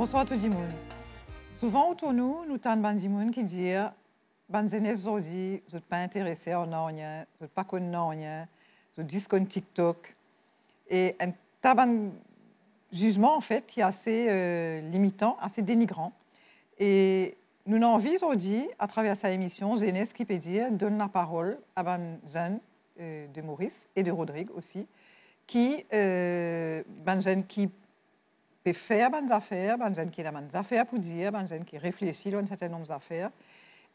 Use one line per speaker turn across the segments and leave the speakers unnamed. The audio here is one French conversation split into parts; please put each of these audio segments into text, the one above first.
Bonsoir à tout le monde. Souvent autour de nous, nous avons des gens qui disent que les jeunes aujourd'hui ne sont pas intéressés à rien, ne sont pas connus rien, ils disent qu'on TikTok. Et un jugement en fait qui est assez limitant, assez dénigrant. Et nous avons envie aujourd'hui, à travers cette émission, Jeunesse qui peut dire, donne la parole à des jeunes de Maurice et de Rodrigue aussi, des jeunes qui peuvent faire des affaires, des jeunes qui ont des affaires pour dire, des jeunes qui réfléchissent à un certain nombre d'affaires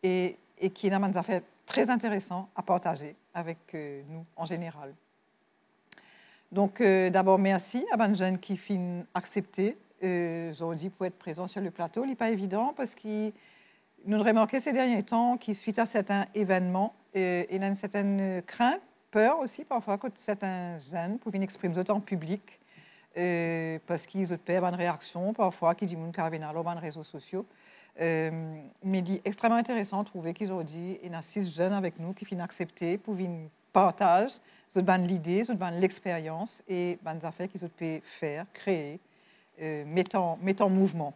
et qui ont des affaires très intéressantes à partager avec nous en général. Donc, d'abord, merci à des jeunes qui finissent accepter aujourd'hui pour être présents sur le plateau. Ce n'est pas évident parce que nous avons remarqué ces derniers temps que suite à certains événements, il y a une certaine crainte, peur aussi parfois que certains jeunes pouvaient exprimer autant en public parce qu'ils ont peur d'une réaction parfois qui disent qu'ils viennent sur les réseaux sociaux. Mais il est extrêmement intéressant de trouver qu'aujourd'hui, il y a 6 jeunes avec nous qui finissent accepter pour venir partager l'idée, l'expérience et des affaires qu'ils peuvent faire, créer, mettre en mouvement.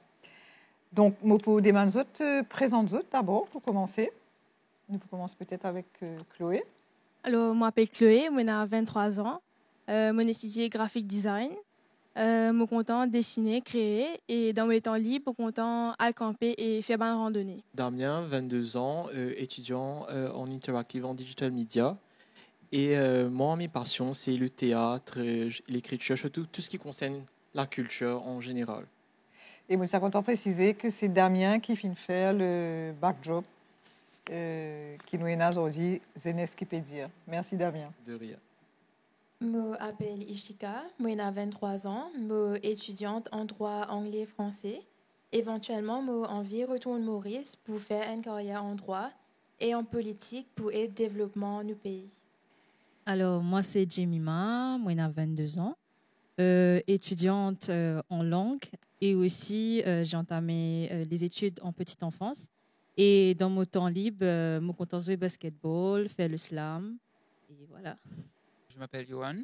Donc, je peux demander présenter d'abord pour commencer. Nous pouvons commencer peut-être avec Chloé.
Alors, je m'appelle Chloé, j'ai 23 ans. Je étudie graphic design. Je suis content de dessiner, créer et dans mes temps libres, je suis content de camper et faire des randonnées.
Damien, 22 ans, étudiant en interactive en digital media. Et moi, mes passions, c'est le théâtre, l'écriture, surtout tout ce qui concerne la culture en général.
Et moi, je suis content de préciser que c'est Damien qui vient faire le backdrop qui nous est aujourd'hui, Jeunesse qui peut dire. Merci Damien.
De rien.
Je m'appelle Ishika, j'ai 23 ans, je suis étudiante en droit anglais et français. Éventuellement, j'ai envie de retourner à Maurice pour faire une carrière en droit et en politique pour aider le développement du pays.
Alors, moi, c'est Jemima, moi, j'ai 22 ans, étudiante en langue et aussi j'ai entamé les études en petite enfance. Et dans mon temps libre, je suis content de jouer au basketball, faire le slam, et voilà.
Je m'appelle Johan,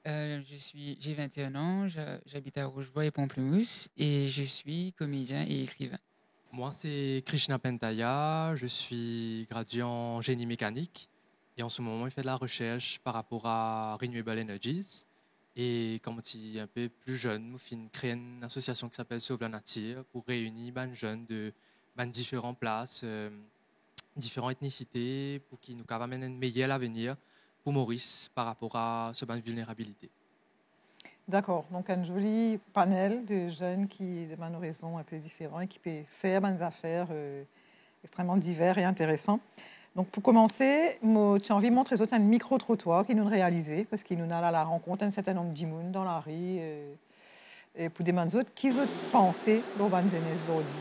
j'ai 21 ans, j'habite à Rochebois et Pamplemousse et je suis comédien et écrivain.
Moi, c'est Krishna Pentaya, je suis gradué en génie mécanique et en ce moment, je fais de la recherche par rapport à Renewable Energies. Et comme je suis un peu plus jeune, je créé une association qui s'appelle Sauve la Nature pour réunir les jeunes de différentes places, différentes ethnicités pour qu'ils nous amènent un meilleur avenir pour Maurice par rapport à ce vulnérabilité.
D'accord, donc un joli panel de jeunes qui ont des horizons un peu différents et qui peuvent faire des affaires extrêmement divers et intéressants. Donc pour commencer, j'ai envie de montrer un micro-trottoir qui nous réalisé parce qu'il nous a à la rencontre un certain nombre de gens dans la rue et pour demander qui ont pensé dans la jeunesse aujourd'hui.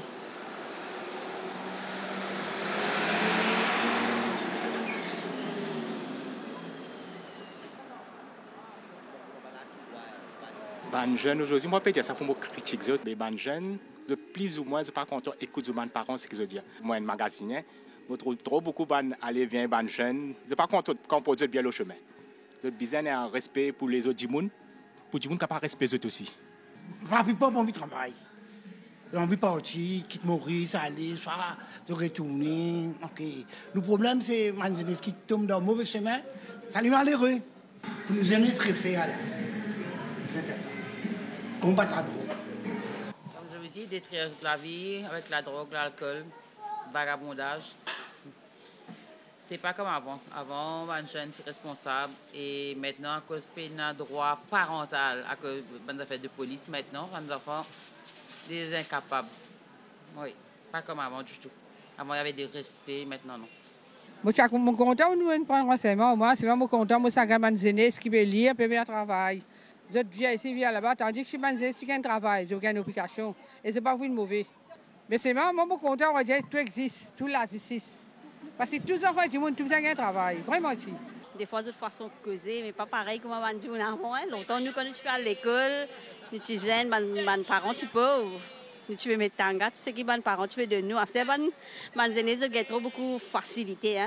Les jeunes aujourd'hui, moi, je peux dire ça pour me critiquer, mais les jeunes, de plus ou moins, je ne suis pas content d'écouter les parents, ce qu'ils disent. Moi, un magasinier, je trouve trop beaucoup d'aller venir les jeunes. Je ne suis pas content qu'on produise bien le chemin. Je besoin d'un respect pour les autres gens, pour les gens qui n'ont pas respect eux aussi.
Je n'ai pas envie de travail. J'ai envie de partir, quitter Maurice, aller, soit de retourner. Okay. Le problème, c'est que les jeunes qui tombent dans le mauvais chemin, ça les malheureux. Pour nous jeunes se refaire. Combattre la drogue.
Comme je vous dis, détruire la vie avec la drogue, l'alcool, le vagabondage. C'est pas comme avant. Avant, les jeunes étaient responsables et maintenant, à cause d'un droit parental, à cause des affaires de police, maintenant, les enfants, des incapables. Oui, pas comme avant du tout. Avant, il y avait du respect, maintenant, non.
Moi, je suis content de nous prendre renseignement. Moi, je suis vraiment content. Moi, c'est un jeunesse qui peut lire, peut faire travail. Je viens ici, viens là-bas, tandis que je suis banzé, je un travail, j'ai aucune application. Et ce n'est pas vous de mauvais. Mais c'est vraiment content de dire que tout existe, tout là, ici. Parce que tous les enfants du monde, tout ça, un travail. Vraiment, ici.
Des fois, de façon causer, mais pas pareil comme avant du monde avant. Longtemps, nous, quand nous sommes à l'école, nous disons, mes parents, tu peux. Nous tu peux mettre tanga, tu sais qui mes parents, tu peux de nous. C'est mes aînés, ils ont trop beaucoup de facilité.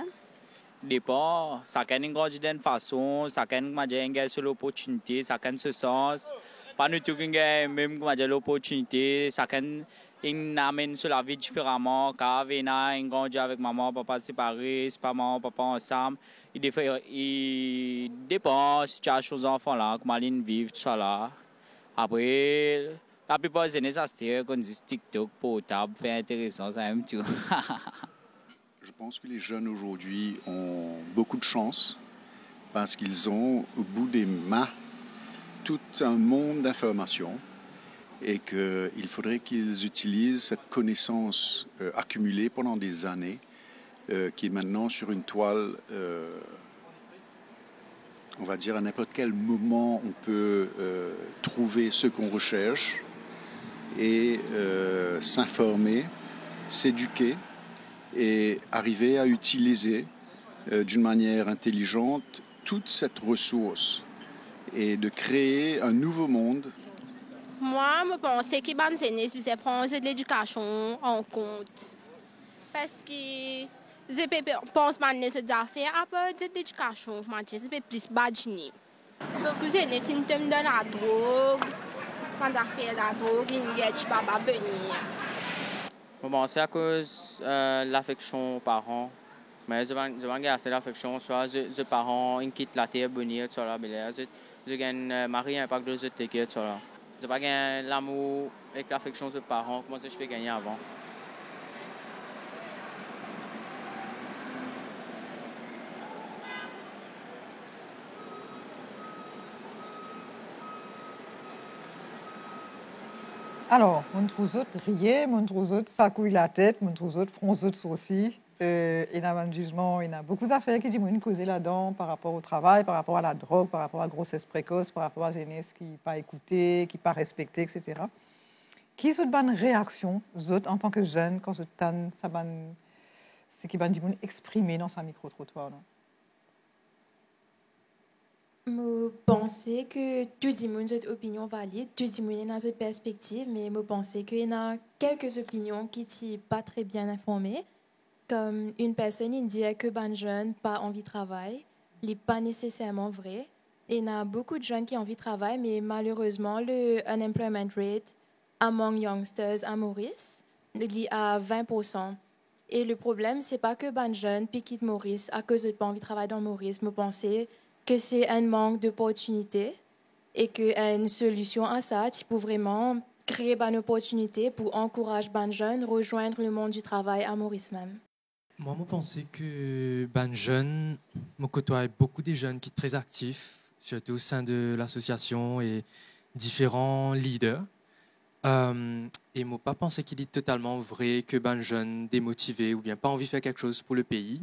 Dépend, chacun a une grande façon, chacun a une opportunité, chacun se sens. pas du tout même comment dire l'opportunité, chacun il amène sur la vie différemment. Quand il grandit avec maman, papa séparés, c'est pas maman, papa ensemble. Il dépend de la situation des enfants là, comment ils vivent, tout ça là. Après, la plupart des années, ça se dit qu'on dit TikTok, portable, fait intéressant, ça aime tout.
Je pense que les jeunes aujourd'hui ont beaucoup de chance parce qu'ils ont au bout des mains tout un monde d'informations et qu'il faudrait qu'ils utilisent cette connaissance accumulée pendant des années qui est maintenant sur une toile, on va dire à n'importe quel moment on peut trouver ce qu'on recherche et s'informer, s'éduquer et arriver à utiliser d'une manière intelligente toute cette ressource et de créer un nouveau monde.
Moi, je pense que les jeunes doivent prendre l'éducation en compte. Parce que je pense que les jeunes affaires après l'éducation, je peux plus badiner. Beaucoup de jeunes symptômes de la drogue, quand ils font la drogue, ils ne sont pas venir.
Bon, c'est à cause de l'affection aux parents. Mais je vais garder l'affection, soit les parents ils quittent la terre, bonnie, tout ça, je gagne mari un pack de autres tickets, tout ça. Je vais gagner l'amour avec l'affection des parents, comment je peux gagner avant.
Alors, mon trouve autres rier, mon trouve autres s'accouille la tête, mon trouve autres fronce autres sourcils. Il y a un jugement, il y a beaucoup d'affaires qui disent causer là-dedans par rapport au travail, par rapport à la drogue, par rapport à la grossesse précoce, par rapport à la jeunesse qui n'est pas écoutée, qui n'est pas respectée, etc. Qui sont bonnes réactions, en tant que jeunes, quand ce qui va exprimer dans sa micro-trottoir?
Je pense que tout le monde a une opinion valide, tout le monde a une perspective, mais je pense qu'il y a quelques opinions qui ne sont pas très bien informées. Comme une personne il dit que les jeunes n'ont pas envie de travailler, ce n'est pas nécessairement vrai. Il y a beaucoup de jeunes qui ont envie de travailler, mais malheureusement, le unemployment rate among youngsters à Maurice est à 20%. Et le problème, ce n'est pas que les jeunes quittent Maurice à cause de pas envie de travailler dans Maurice. Je pense que c'est un manque d'opportunités et qu'une solution à ça, c'est pour vraiment créer une opportunité pour encourager les jeunes à rejoindre le monde du travail à Maurice même.
Moi, je pense que les jeunes, je côtoie beaucoup de jeunes qui sont très actifs, surtout au sein de l'association et différents leaders. Et je ne pas penser qu'il est totalement vrai que les jeunes démotivés ou bien pas envie de faire quelque chose pour le pays.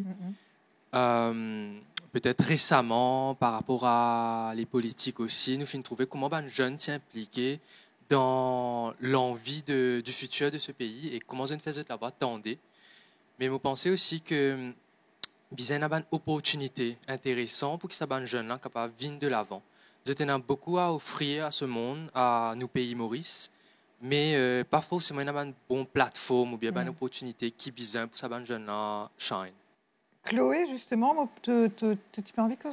Peut-être récemment, par rapport à les politiques aussi, nous finissons trouver comment les jeunes sont impliqués dans l'envie du futur de ce pays et comment ils font là-bas tendre. Mais je pense aussi que il y a une opportunité intéressante pour que ces jeunes là capables de venir de l'avant. Nous avons beaucoup à offrir à ce monde, à nos pays Maurice, mais pas forcément une bonne plateforme ou bien une opportunité qui est besoin pour ces jeunes là shine.
Chloé, justement, tu as envie que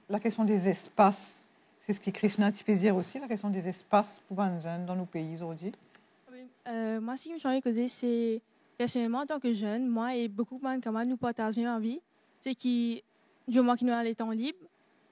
la question des espaces, c'est ce que Krishna peut dire aussi, la question des espaces pour les jeunes dans nos pays aujourd'hui?
Oui. Moi, ce qui me fait causer, c'est personnellement, en tant que jeune, moi et beaucoup de camarades nous partagent la même envie, c'est du moment qu'ils nous avons les temps libres,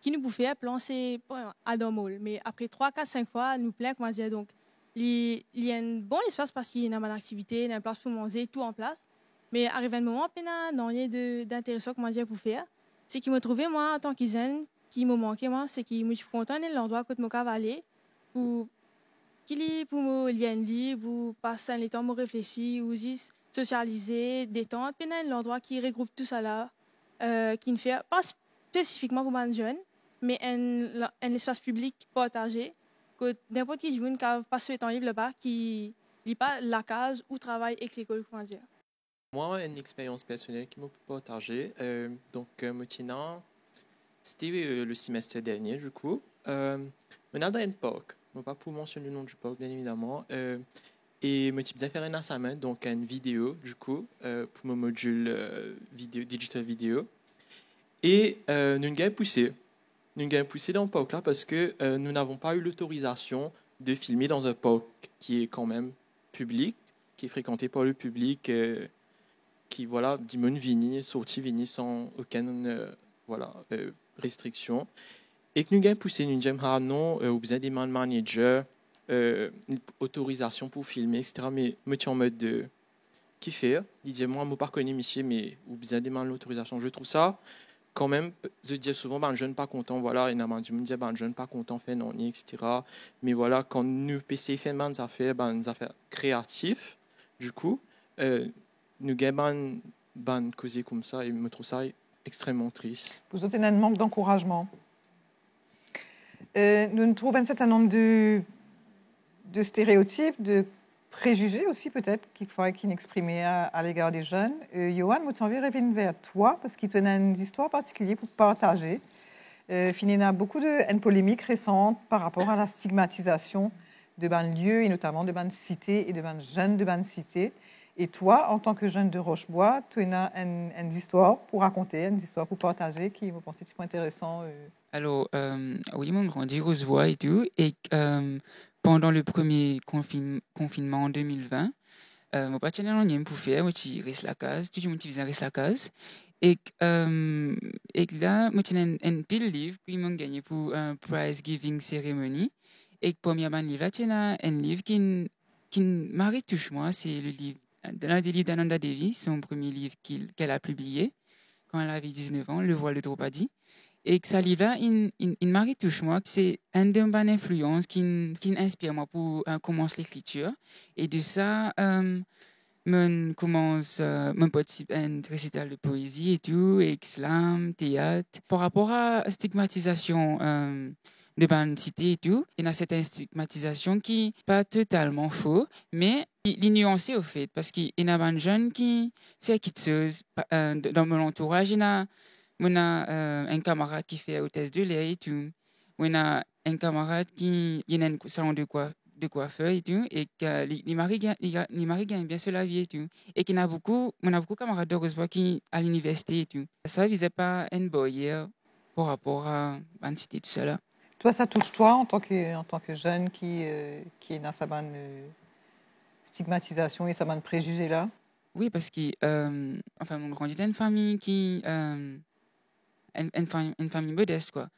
qui nous pouvait plancer à Dormol. Mais après 3, 4, 5 fois, nous plaît, comment dire, donc il y a un bon espace parce qu'il y a une bonne activité, il y a une place pour manger, tout en place. Mais arrivé un moment, il y a d'intéressant comment dire pour faire. Ce qui m'a trouvé, moi, en tant que jeune, qui me manquait, moi, c'est que je suis content de l'endroit que je peux aller pour me lier, pour passer un temps, me réfléchir, ou juste socialiser, détendre. Puis il y a l'endroit qui regroupe tout ça là, qui ne fait pas spécifiquement pour les jeunes, mais un espace public partagé, que n'importe qui jeune qui passe le temps libre là-bas, qui n'est pas la case où travaille avec l'école, comment dire.
Moi, une expérience personnelle qui m'a partagée. Maintenant, c'était le semestre dernier, du coup. On a dans un parc. Je ne vais pas pour mentionner le nom du parc, bien évidemment. Et je vais faire un assignment, donc une vidéo, du coup, pour mon module vidéo, digital vidéo. Et nous avons poussé. nous avons poussé dans le parc là parce que nous n'avons pas eu l'autorisation de filmer dans un parc qui est quand même public, qui est fréquenté par le public, qui voilà, dimone vini, sorti vini sans aucune restriction. Et que nous avons poussé, nous avons non, au besoin des managers, une autorisation pour filmer, etc. Mais me tiens en mode de qui faire. Il dit moi, je ne pas connais monsieur, mais au besoin des l'autorisation. Je trouve ça quand même, je dis souvent, ben, je ne suis pas content, voilà, et je me dis, ben, je ne suis pas content, fait non, etc. Mais voilà, quand nous, PC, fait des affaires créatives, du coup, nous avons ban causé comme ça, et je me trouve ça extrêmement triste.
Vous avez un manque d'encouragement. Nous trouvons un certain nombre de stéréotypes, de préjugés aussi peut-être qu'il faudrait qu'ils exprimaient à l'égard des jeunes. Johan, je envie de revenir vers toi parce qu'il tenait une histoire particulière pour partager. Il y a beaucoup de polémiques récentes par rapport à la stigmatisation de ban lieux et notamment de ban cités et de ban jeunes de ban cités. Et toi, en tant que jeune de Rochebois, tu as une histoire pour raconter, une histoire pour partager qui vous pensez c'est intéressant.
Alors, oui, mon grandi Rochebois et tout, et pendant le premier confinement en 2020, mon père n'a rien pour faire, moi je reste la case, tout le monde reste la case, et là, moi j'ai un pile livre qui m'a gagné pour un prize giving ceremony, et premièrement livre là, j'ai un livre qui m'a touché moi, c'est le livre l'un des livres d'Ananda Devi, son premier livre qu'elle a publié quand elle avait 19 ans, Le voile de Draupadi. Et que ça livre-là, il m'a touché moi, c'est une de mes influences qui inspire moi pour commencer l'écriture. Et de ça, je commence mon petit récital de poésie et tout, et slam, théâtre. Par rapport à la stigmatisation de ban cité et tout, il y a cette stigmatisation qui n'est pas totalement faux, mais il est nuancé au fait, parce qu'il y a des jeunes qui font quelque chose. Dans mon entourage, il y a un camarade qui fait hôtesse de l'air et tout. Il y a un camarade qui a un salon de coiffeur et tout, et que les maris gagnent bien sur la vie et tout. Et qu'on a beaucoup de camarades de Rochebois qui à l'université et tout. Ça ne visait pas une barrière par rapport à la cité, tout ça là.
Toi, ça touche toi en tant que jeune qui est dans sa bonne stigmatisation et sa bonne préjugé là?
Oui, parce que on grandit dans une famille qui une famille modeste quoi,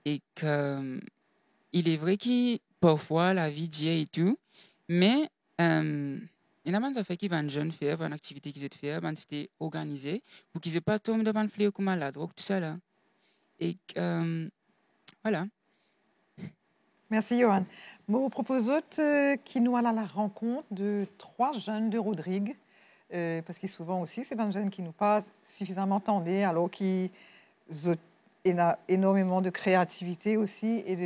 et que il est vrai que parfois la vie dit et tout, mais il y a des affaires qui vont jeunes faire, une activité qu'ils ont faire, une cité organisée, pour qu'ils ne pas tombent dans le fléau comme la drogue, tout ça là. Et voilà.
Merci, Johan. Je vous propose qui nous allons à la rencontre de 3 jeunes de Rodrigue, parce que souvent aussi, c'est des jeunes qui nous pas suffisamment entendus, alors qu'ils ont énormément de créativité aussi et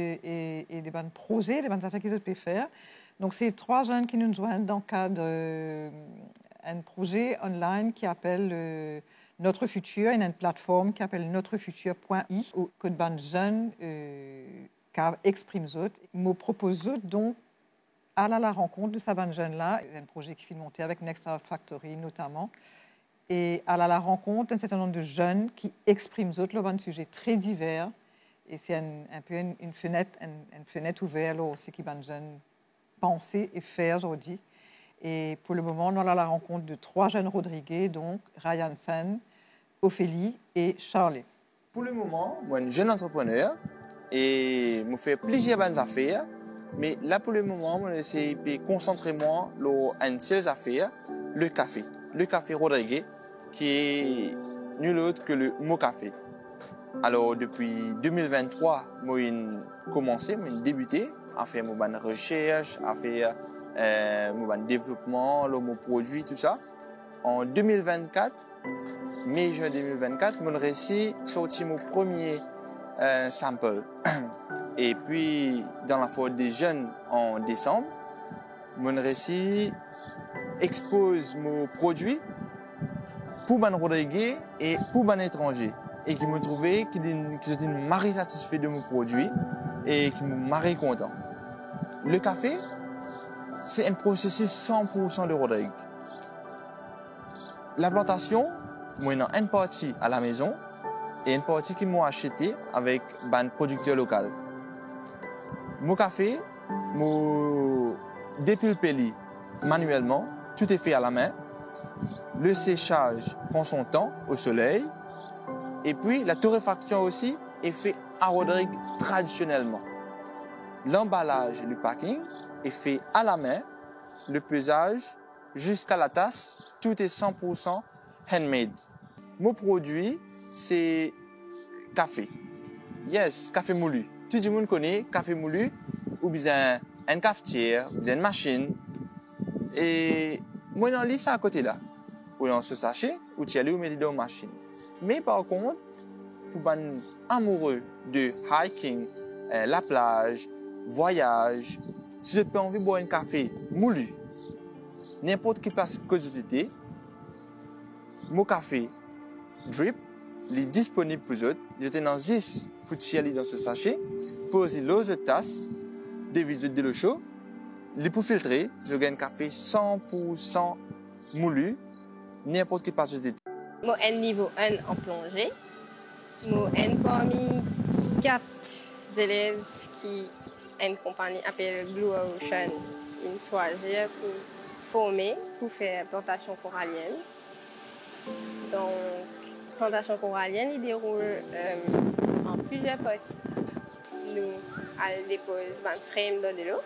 des bons projets, des bonnes affaires qu'ils peuvent faire. Donc, c'est 3 jeunes qui nous joignent dans le cadre d'un projet online qui appelle Notre Futur, et une plateforme qui appelle notrefutur.i, où que de bonnes jeunes car exprime autres. Me propose donc aller à la rencontre de ces bonnes jeunes-là. C'est un projet qui fait monter avec Next Art Factory notamment. Et aller à la rencontre d'un certain nombre de jeunes qui expriment autres le bon sujet très divers. Et c'est un peu une fenêtre ouverte là, aussi qui bonnes jeunes penser et faire aujourd'hui. Et pour le moment, on est à la rencontre de 3 jeunes Rodriguais, donc Ryan Sen, Ophélie et Charlie.
Pour le moment, moi, je suis un jeune entrepreneur et je fais plusieurs bonnes affaires. Mais là, pour le moment, je essaie de concentrer moi sur une seule affaire, le café. Le café Rodriguais, qui est nul autre que le mot café. Alors, depuis 2023, j'ai commencé, j'ai débuté à faire mes recherches, à faire mon développement, mon produit, tout ça. En 2024, mai-juin 2024, j'ai réussi à sortir mon premier sample. Et puis, dans la Foire des Jeunes en décembre, j'ai réussi à exposer mon produit pour les Rodriguais et pour les étrangers. Et qui m'ont trouvé qu'ils étaient marrés satisfaits de mon produit et qui m'ont marré content. Le café, c'est un processus 100% de Rodrigue. La plantation, moi, dans une partie à la maison, et une partie qui m'ont acheté avec un producteur local. Mon café, mon dépulpé manuellement, tout est fait à la main. Le séchage prend son temps au soleil. Et puis la torréfaction aussi est fait à Rodrigue traditionnellement. L'emballage et le packing est fait à la main. Le pesage jusqu'à la tasse, tout est 100% handmade. Mon produit, c'est café. Yes, café moulu. Tout le monde connaît café moulu, ou bien une cafetière, ou bien une machine. Et moi, j'en lis ça à côté là. Ou dans ce sachet, ou tu allais ou mettre dans une machine. Mais par contre, pour les amoureux de hiking, la plage, voyage, si je peux envie de boire un café moulu, n'importe quelle place que vous êtes, mon café drip, il est disponible pour vous. J'étais dans 10 pour aller dans ce sachet, poser l'autre tasse, des visites de l'eau chaude, les pour filtrer, je gagne un café 100% moulu, n'importe quelle place que vous êtes.
Moi, un niveau 1 en plongée. Moi, un parmi 4 élèves qui une compagnie appelée Blue Ocean, une choisir pour former, pour faire plantation corallienne. Donc, plantation corallienne, il déroule en plusieurs parties. Nous, elle dépose un frame dans de l'eau.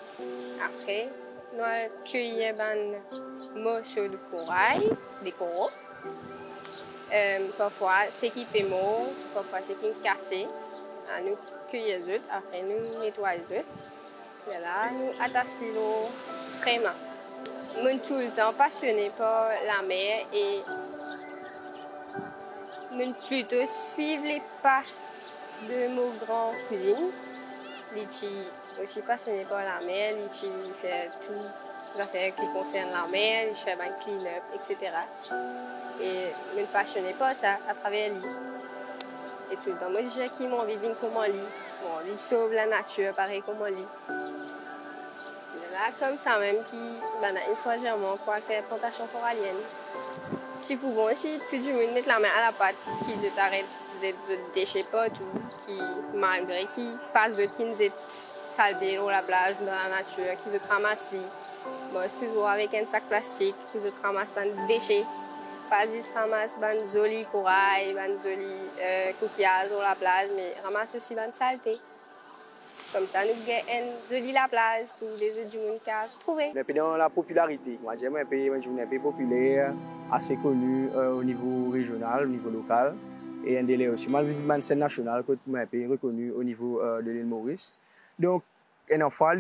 Après, nous accueillons un morceau de corail, des coraux. Parfois, c'est qui est mort, parfois c'est qui est cassé. Nous cueillons les autres, après nous nettoyons les autres. Et là, nous attachons l'eau vraiment. Je suis tout le temps passionnée par la mer et je plutôt suivre les pas de mon grand cousine. Il est aussi passionné par la mer, il fait tout les affaires qui concernent la mer, il fait un clean-up, etc. Et je suis passionnée par ça à travers lui. Et tout le temps, moi je dis qu'il m'a envie de vivre comme lui. Bon, il sauve la nature, pareil comme lui. Là, comme ça même, une fois j'ai pour faire plantation corallienne. Si pour bon aussi, tout le monde met la main à la pâte, qu'ils arrêtent de déchets partout, qui malgré qui passent qui nous saleté dans la plage, dans la nature, qui se ramassent les. Bon, c'est toujours avec un sac plastique, qui se ramassent des déchets. Pas juste ramasse des jolis corail, des jolis coquillages dans la plage, mais ramasse aussi des saletés. Comme ça, nous avons une jolie la plage pour les autres du monde qui ont trouvé.
Dans la popularité, moi j'aime un pays populaire, assez connu au niveau régional, au niveau local. Et un délai aussi. Moi, je visite une scène nationale, qui est un pays reconnu au niveau de l'île Maurice. Donc, un enfant,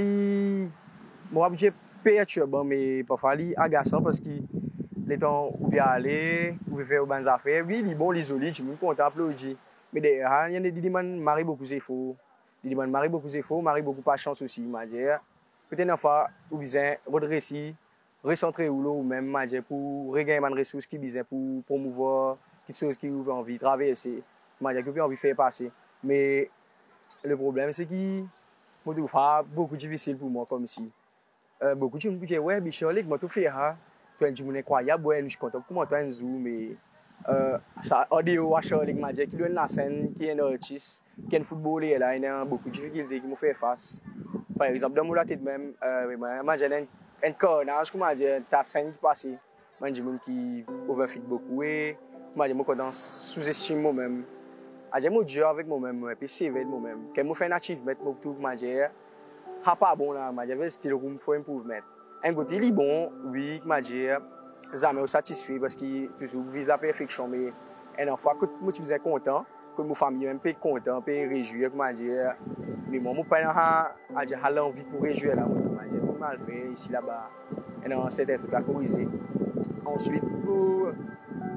moi, je perturbant, mais parfois, il est agaçant parce que les temps où bien aller, où faire des bonnes affaires, oui, il est bon, l'isolé, je suis content d'applaudir. Mais derrière, il y a des gens qui marient beaucoup d'efforts. Il demande marrer beaucoup d'efforts, marrer beaucoup de patience aussi. Peut-être une fois, vous besoin redresser, recentrer ou même pour regagner des ressources qui besoin pour promouvoir quelque chose qui vous avez envie de traverser, que vous avez envie de faire passer. Mais le problème, c'est que c'est beaucoup difficile pour moi comme si. Beaucoup de gens me disent, ouais, Bichon, comment tu fais ça? Tu es un jour incroyable, ouais, je suis content comment tu es un jour, mais ça, audio à Charlie m'a dit qu'il y a une scène, qui est un artiste, qui est un footballeur, là, il y a beaucoup de difficultés qui me fait face. Par exemple, dans mon tête même, moi j'ai un cornage, comment dire, ta scène qui passe. Moi j'ai des gens qui overfit beaucoup et moi j'ai des sous-estime moi-même. J'ai mon Dieu avec moi-même, puis c'est avec moi-même. Quand je fais un achievement, tout, moi j'ai pas bon là, moi j'ai style room for improvement. Un côté il est bon, oui, moi j'ai jamais satisfait parce qu'il toujours vise la perfection, mais une fois que moi je suis content, que ma famille un peu content, un peu réjouir, comment dire, mais moi pas a l'envie pour réjouir là, moi j'ai mal fait ici là-bas, et non c'est des trucs à corriger. Ensuite,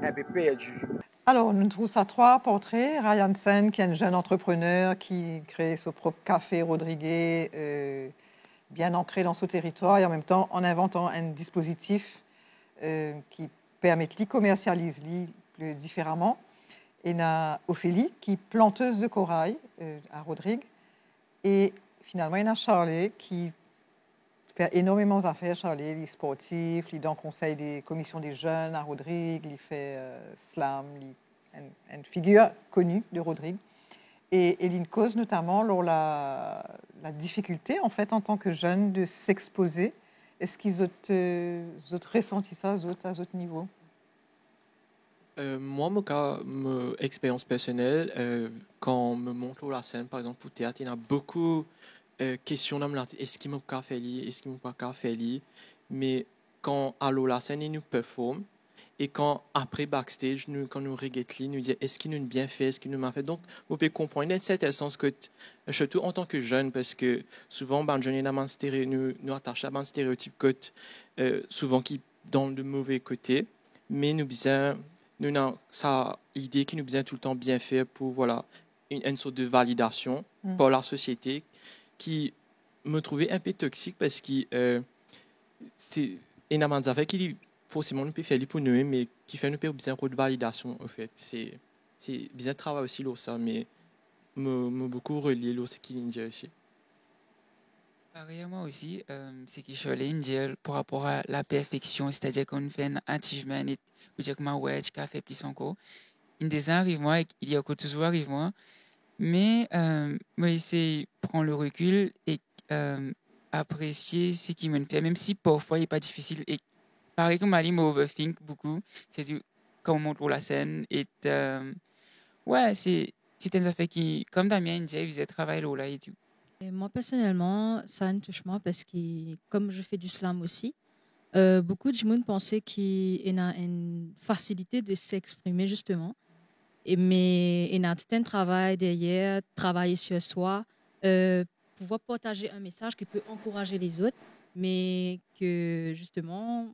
un peu perdu.
Alors, nous trouvons ça 3 portraits. Ryan Sen, qui est un jeune entrepreneur qui crée son propre café Rodriguez, bien ancré dans son territoire et en même temps en inventant un dispositif qui permet de commercialiser plus différemment. Et il y a Ophélie, qui est planteuse de corail à Rodrigue. Et finalement, il y a Charlie, qui fait énormément d'affaires. Charlie, il est sportif, il est dans le conseil des commissions des jeunes à Rodrigue, il fait slam, il une figure connue de Rodrigue. Et il cause notamment la difficulté, en fait, en tant que jeune, de s'exposer. Est-ce qu'ils ont ressenti ça à d'autres niveaux?
Moi, mon expérience personnelle, quand me montre la scène, par exemple, pour théâtre, il y a beaucoup de questions dans la tête. Est-ce qu'il m'a pas fait lire? Est-ce qu'il m'a pas fait lire? Mais quand à la scène, il nous performe. Et quand, après, backstage, quand nous regardons, nous disons est-ce qu'il nous a bien fait, est-ce qu'il nous a fait. Donc, vous pouvez comprendre, dans certain sens, que, surtout en tant que jeune, parce que souvent, ben, jeunes, nous attachons à un stéréotype que, souvent, qui dans le mauvais côté. Mais nous avons ça idée qui nous besoin tout le temps bien faire pour voilà, une sorte de validation par la société qui me trouvait un peu toxique parce que c'est énormément d'affaires qui forcément nous peut faire pour nous, mais qui fait nous peut besoin de validation en fait. C'est bien de travail aussi là ça, mais me beaucoup relié là ce qu'il dit aussi.
Pareil, moi aussi, c'est que je suis allé dire par rapport à la perfection, c'est-à-dire qu'on fait un achievement et vous dire que ma ouais, tu as fait plus encore. Une des arrive moi, il y a que toujours arrive moi, mais moi essayer de prendre le recul et apprécier ce qui me fait, même si parfois il n'est pas difficile. Et pareil comme Ali, moi overthink beaucoup, c'est quand on montre la scène et ouais, c'est une affaire qui, comme Damien dit, il faisait travail là et tout.
Et moi, personnellement, ça me touche moi parce que, comme je fais du slam aussi, beaucoup de gens pensaient qu'il y a une facilité de s'exprimer, justement. Mais il y a tout un travail derrière, travailler sur soi, pouvoir partager un message qui peut encourager les autres, mais que, justement,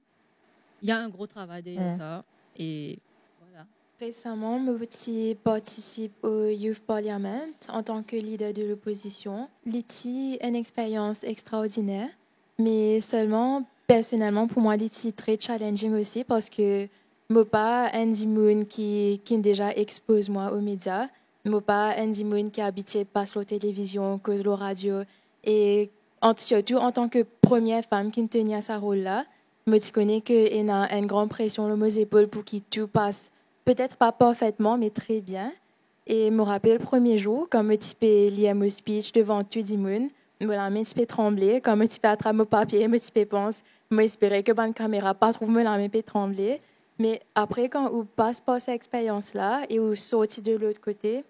il y a un gros travail derrière ça. Et voilà.
Récemment, je participe au Youth Parliament en tant que leader de l'opposition. C'était une expérience extraordinaire, mais seulement personnellement pour moi, c'était très challenging aussi parce que je pas Andy Moon qui déjà expose moi aux médias, je pas Andy Moon qui habite pas sur la télévision, cause la radio, et surtout en tant que première femme qui tenait ce rôle-là, je connais qu'il y a une grande pression sur mes épaules pour que tout passe. Peut-être pas parfaitement, mais très bien. Et je me rappelle le premier jour, quand je suis lire mon speech devant tout le monde, je me suis tremblé. Quand je suis attrapé mon papier, je me pense, je espérais que la caméra pas trouve me la trembler. Mais après, quand on passe par cette expérience-là et on sortit de l'autre côté,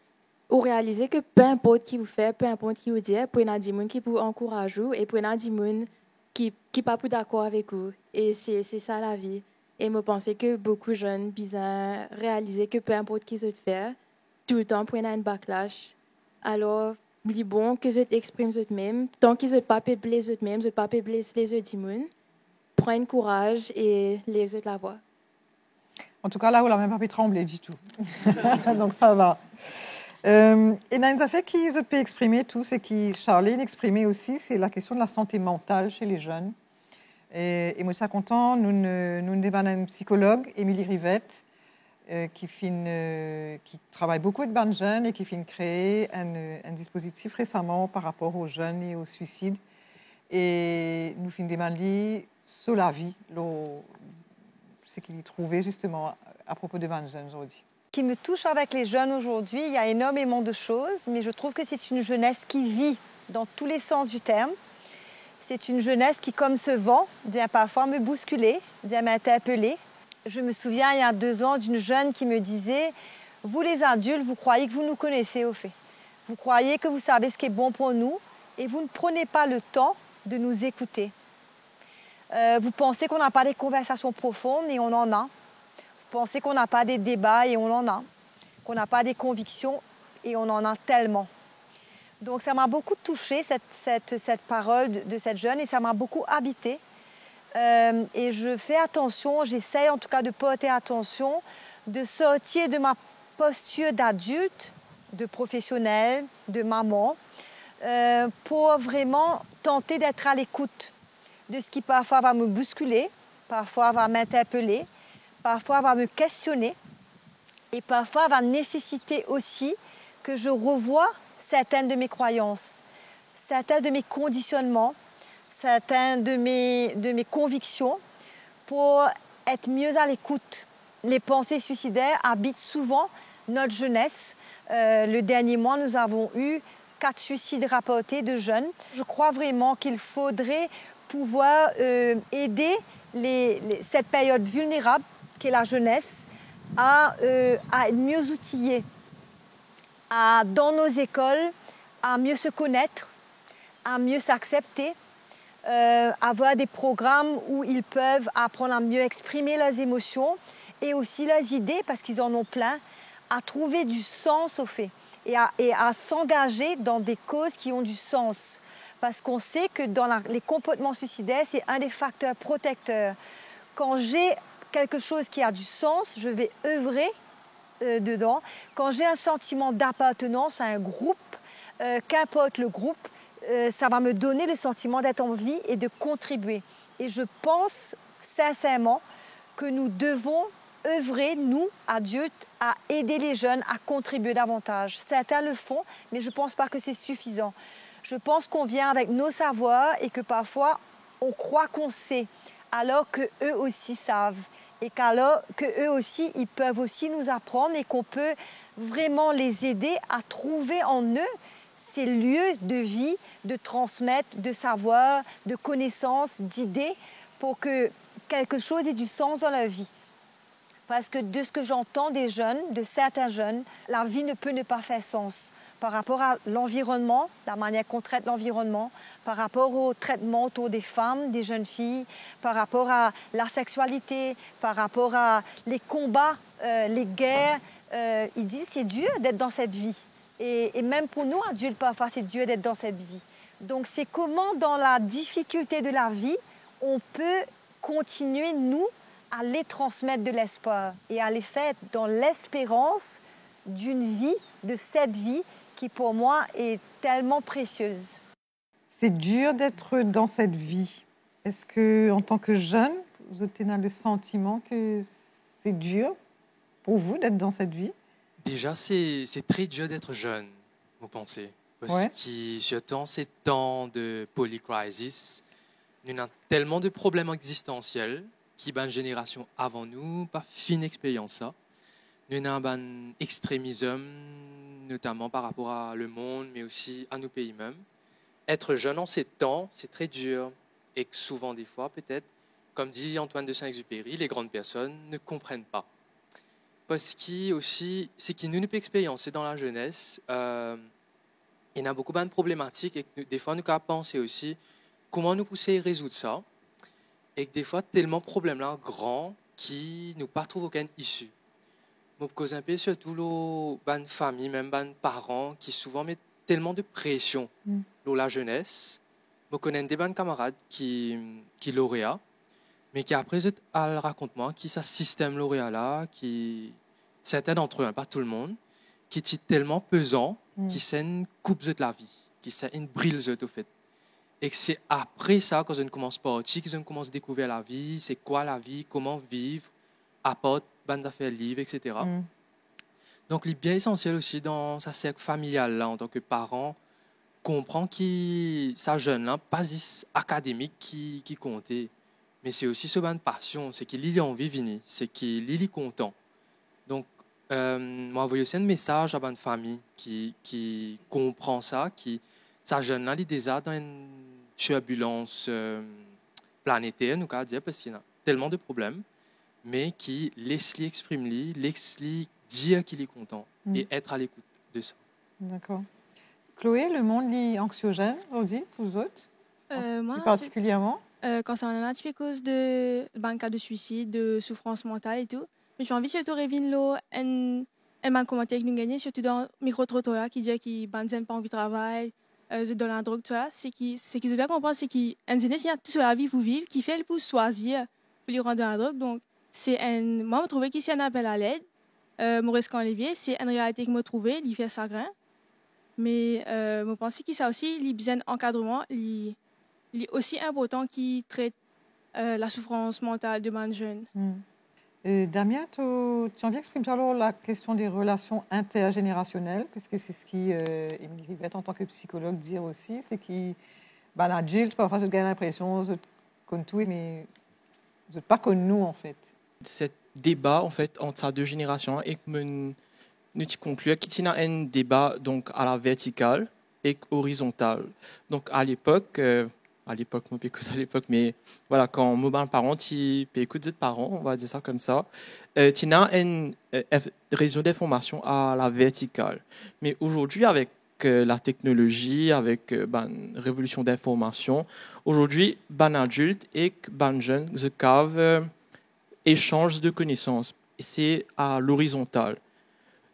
on réalise que peu importe qui vous fait, peu importe qui vous dit, pour y a des gens qui vous encouragent et pour y a des gens qui ne sont pas d'accord avec vous. Et c'est ça la vie. Et je pensais que beaucoup de jeunes ont réalisé que peu importe qui se fait, tout le temps, pour un backlash. Alors, il est bon que je exprime eux-mêmes. Tant qu'ils ne sont pas blessés eux-mêmes, ils ne sont pas blessés les autres monde, prennent courage et les autres la voient.
En tout cas, là, on n'a même pas pu trembler du tout. Donc, ça va. Et dans les affaires qui se peut exprimer tout, c'est qui Charlene exprimait aussi, c'est la question de la santé mentale chez les jeunes. Et moi, je suis content. Nous avons une psychologue, Émilie Rivette, qui travaille beaucoup avec les jeunes et qui a créé un dispositif récemment par rapport aux jeunes et au suicide. Et nous avons demandé sur la vie, ce qu'il y trouvait justement à propos de 20 jeunes aujourd'hui.
Ce qui me touche avec les jeunes aujourd'hui, il y a énormément de choses, mais je trouve que c'est une jeunesse qui vit dans tous les sens du terme. C'est une jeunesse qui, comme ce vent, vient parfois me bousculer, vient m'interpeller. Je me souviens, il y a 2 ans, d'une jeune qui me disait « Vous les adultes, vous croyez que vous nous connaissez au fait. Vous croyez que vous savez ce qui est bon pour nous et vous ne prenez pas le temps de nous écouter. Vous pensez qu'on n'a pas des conversations profondes et on en a. Vous pensez qu'on n'a pas des débats et on en a. Qu'on n'a pas des convictions et on en a tellement. » Donc ça m'a beaucoup touchée, cette parole de cette jeune, et ça m'a beaucoup habitée. Et je fais attention, j'essaie en tout cas de porter attention, de sortir de ma posture d'adulte, de professionnelle, de maman, pour vraiment tenter d'être à l'écoute de ce qui parfois va me bousculer, parfois va m'interpeller, parfois va me questionner, et parfois va nécessiter aussi que je revoie certaines de mes croyances, certains de mes conditionnements, certaines de mes convictions pour être mieux à l'écoute. Les pensées suicidaires habitent souvent notre jeunesse. Le dernier mois, nous avons eu 4 suicides rapportés de jeunes. Je crois vraiment qu'il faudrait pouvoir aider cette période vulnérable qu'est la jeunesse à être mieux outillée, dans nos écoles, à mieux se connaître, à mieux s'accepter, avoir des programmes où ils peuvent apprendre à mieux exprimer leurs émotions et aussi leurs idées, parce qu'ils en ont plein, à trouver du sens au fait et à s'engager dans des causes qui ont du sens. Parce qu'on sait que dans les comportements suicidaires, c'est un des facteurs protecteurs. Quand j'ai quelque chose qui a du sens, je vais œuvrer dedans. Quand j'ai un sentiment d'appartenance à un groupe, qu'importe le groupe, ça va me donner le sentiment d'être en vie et de contribuer. Et je pense sincèrement que nous devons œuvrer, nous, adultes, à aider les jeunes à contribuer davantage. Certains le font, mais je ne pense pas que c'est suffisant. Je pense qu'on vient avec nos savoirs et que parfois, on croit qu'on sait, alors qu'eux aussi savent. Et qu'eux aussi, ils peuvent aussi nous apprendre et qu'on peut vraiment les aider à trouver en eux ces lieux de vie, de transmettre, de savoir, de connaissances, d'idées, pour que quelque chose ait du sens dans leur vie. Parce que de ce que j'entends des jeunes, de certains jeunes, la vie ne peut ne pas faire sens. Par rapport à l'environnement, la manière qu'on traite l'environnement, par rapport au traitement autour des femmes, des jeunes filles, par rapport à la sexualité, par rapport à les combats, les guerres. Ils disent c'est dur d'être dans cette vie. Et même pour nous, adultes, parfois, c'est dur d'être dans cette vie. Donc, c'est comment, dans la difficulté de la vie, on peut continuer, nous, à les transmettre de l'espoir et à les faire dans l'espérance d'une vie, de cette vie qui, pour moi, est tellement précieuse.
C'est dur d'être dans cette vie. Est-ce que, en tant que jeune, vous avez le sentiment que c'est dur pour vous d'être dans cette vie?
Déjà, c'est très dur d'être jeune, vous pensez. Parce que surtout ces temps de polycrisis, nous avons tellement de problèmes existentiels qui, une génération avant nous, pas fine expérience ça. Nous avons un extrémisme, notamment par rapport à le monde, mais aussi à nos pays même. Être jeune en ces temps, c'est très dur. Et que souvent, des fois, peut-être, comme dit Antoine de Saint-Exupéry, les grandes personnes ne comprennent pas. Parce que aussi, c'est qu'il nous peut expériencer dans la jeunesse. Il y a beaucoup de problématiques et que des fois, nous pouvons penser aussi comment nous pousser à résoudre ça. Et que des fois, tellement de problèmes là grands qui nous pas trouvent aucune issue. Je cause un peu surtout les familles, même les parents qui souvent mettent tellement de pression sur la jeunesse. Je connais des camarades qui lauréats, mais qui après ils racontent moi qui ce système lauréat là, qui certains d'entre eux, pas tout le monde, qui est tellement pesant, qui c'est une coupe de la vie, qui c'est une brille au fait. Et que c'est après ça, quand je commence par que je commence à découvrir la vie, c'est quoi la vie, comment vivre, apporte, bonnes affaires livres, etc. Donc, il est bien essentiel aussi dans sa cercle familiale, là, en tant que parent, comprend que sa jeune, là, pas académique qui comptait, mais c'est aussi ce bonne passion, c'est qu'il a envie de venir, c'est qu'il est content. Donc, moi, je aussi un message à une famille qui comprend ça, qui sa jeune là, il est déjà dans une turbulence planétaire, nous, dire, parce qu'il y a tellement de problèmes, mais qui laisse-lui exprimer, laisse-lui dire qu'il est content et être à l'écoute de ça.
D'accord. Chloé, le monde est anxiogène, on dit, pour vous autres,
moi,
plus particulièrement
concernant la cause de cas de suicide, de souffrance mentale et tout, j'ai envie surtout de revenir un commentaire que nous gagnons, surtout dans le micro-trottoir, qui dit qu'il n'a pas envie de travail, dans la drogue, tout ça. C'est qu'ils ont bien compris, c'est qu'il y a tout sur la vie pour vivre, qui fait pour choisir, pour lui rendre la drogue. Donc, moi, je trouve qu'ici, un appel à l'aide. Maurice Canlevier, c'est une réalité que je trouve, il fait ça grain. Mais je pense que ça aussi, il besoin d'encadrement, il est aussi important qu'il traite la souffrance mentale de man jeunes.
Damien, tu as envie d'exprimer alors la question des relations intergénérationnelles, puisque c'est ce qui Émilie Rivette, en tant que psychologue, dire aussi, c'est que l'adulte, parfois, je gagne l'impression, je connais tout, mais je ne pas comme nous, en fait.
Ce débat, en fait, entre ces deux générations, et que nous conclure qu'il y a un débat donc à la verticale et horizontale. Donc à l'époque, moi pas à l'époque, mais voilà, quand mon parent écoute d'autres parents, on va dire ça comme ça, il y a une réseau d'information à la verticale. Mais aujourd'hui, avec la technologie, avec la révolution d'information, aujourd'hui, les adultes et les jeunes échangent de connaissances. C'est à l'horizontale.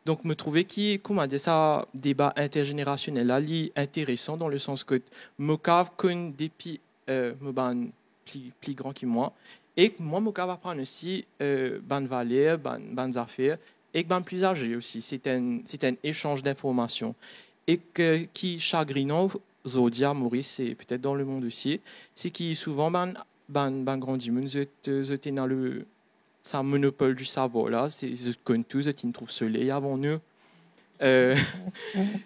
Donc, me trouvais comment dire ça, débat intergénérationnel là, intéressant dans le sens que me cave qu'un depuis plus grand que moi et moi me cave apprendre aussi ban valeurs, ban affaires et ban plus âgé aussi. C'est un échange d'informations et qui chagrinant Zodia, Maurice et peut-être dans le monde aussi, c'est qui souvent ban grand monde je dans le ça monopole du savoir là, c'est comme tous, ils trouvent soleil avant nous.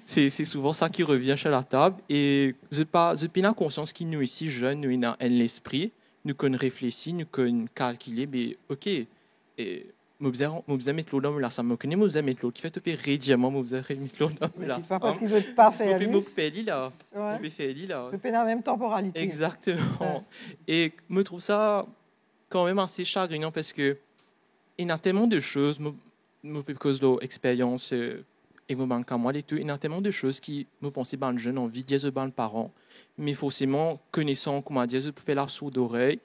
C'est souvent ça qui revient chez la table et je pas conscience qu'il nous ici jeunes nous avons l'esprit, nous qu'on réfléchit, nous qu'on calculer, mais ok, et moi vous mettre l'eau dans la ça me connaît, moi vous mettre l'eau qui fait topé rédiemment, moi vous mettre l'eau dans la
ça parce qu'ils ont pas fait
là.
C'est pas la même temporalité.
Exactement. Et me trouve ça quand même assez chagrinant parce que il y a tellement de choses, parce que l'expérience et moi, il y a tellement de choses qui me pensaient ban jeune envie de dire ban parents, mais forcément connaissant comment dire, je peux faire la sourde oreille,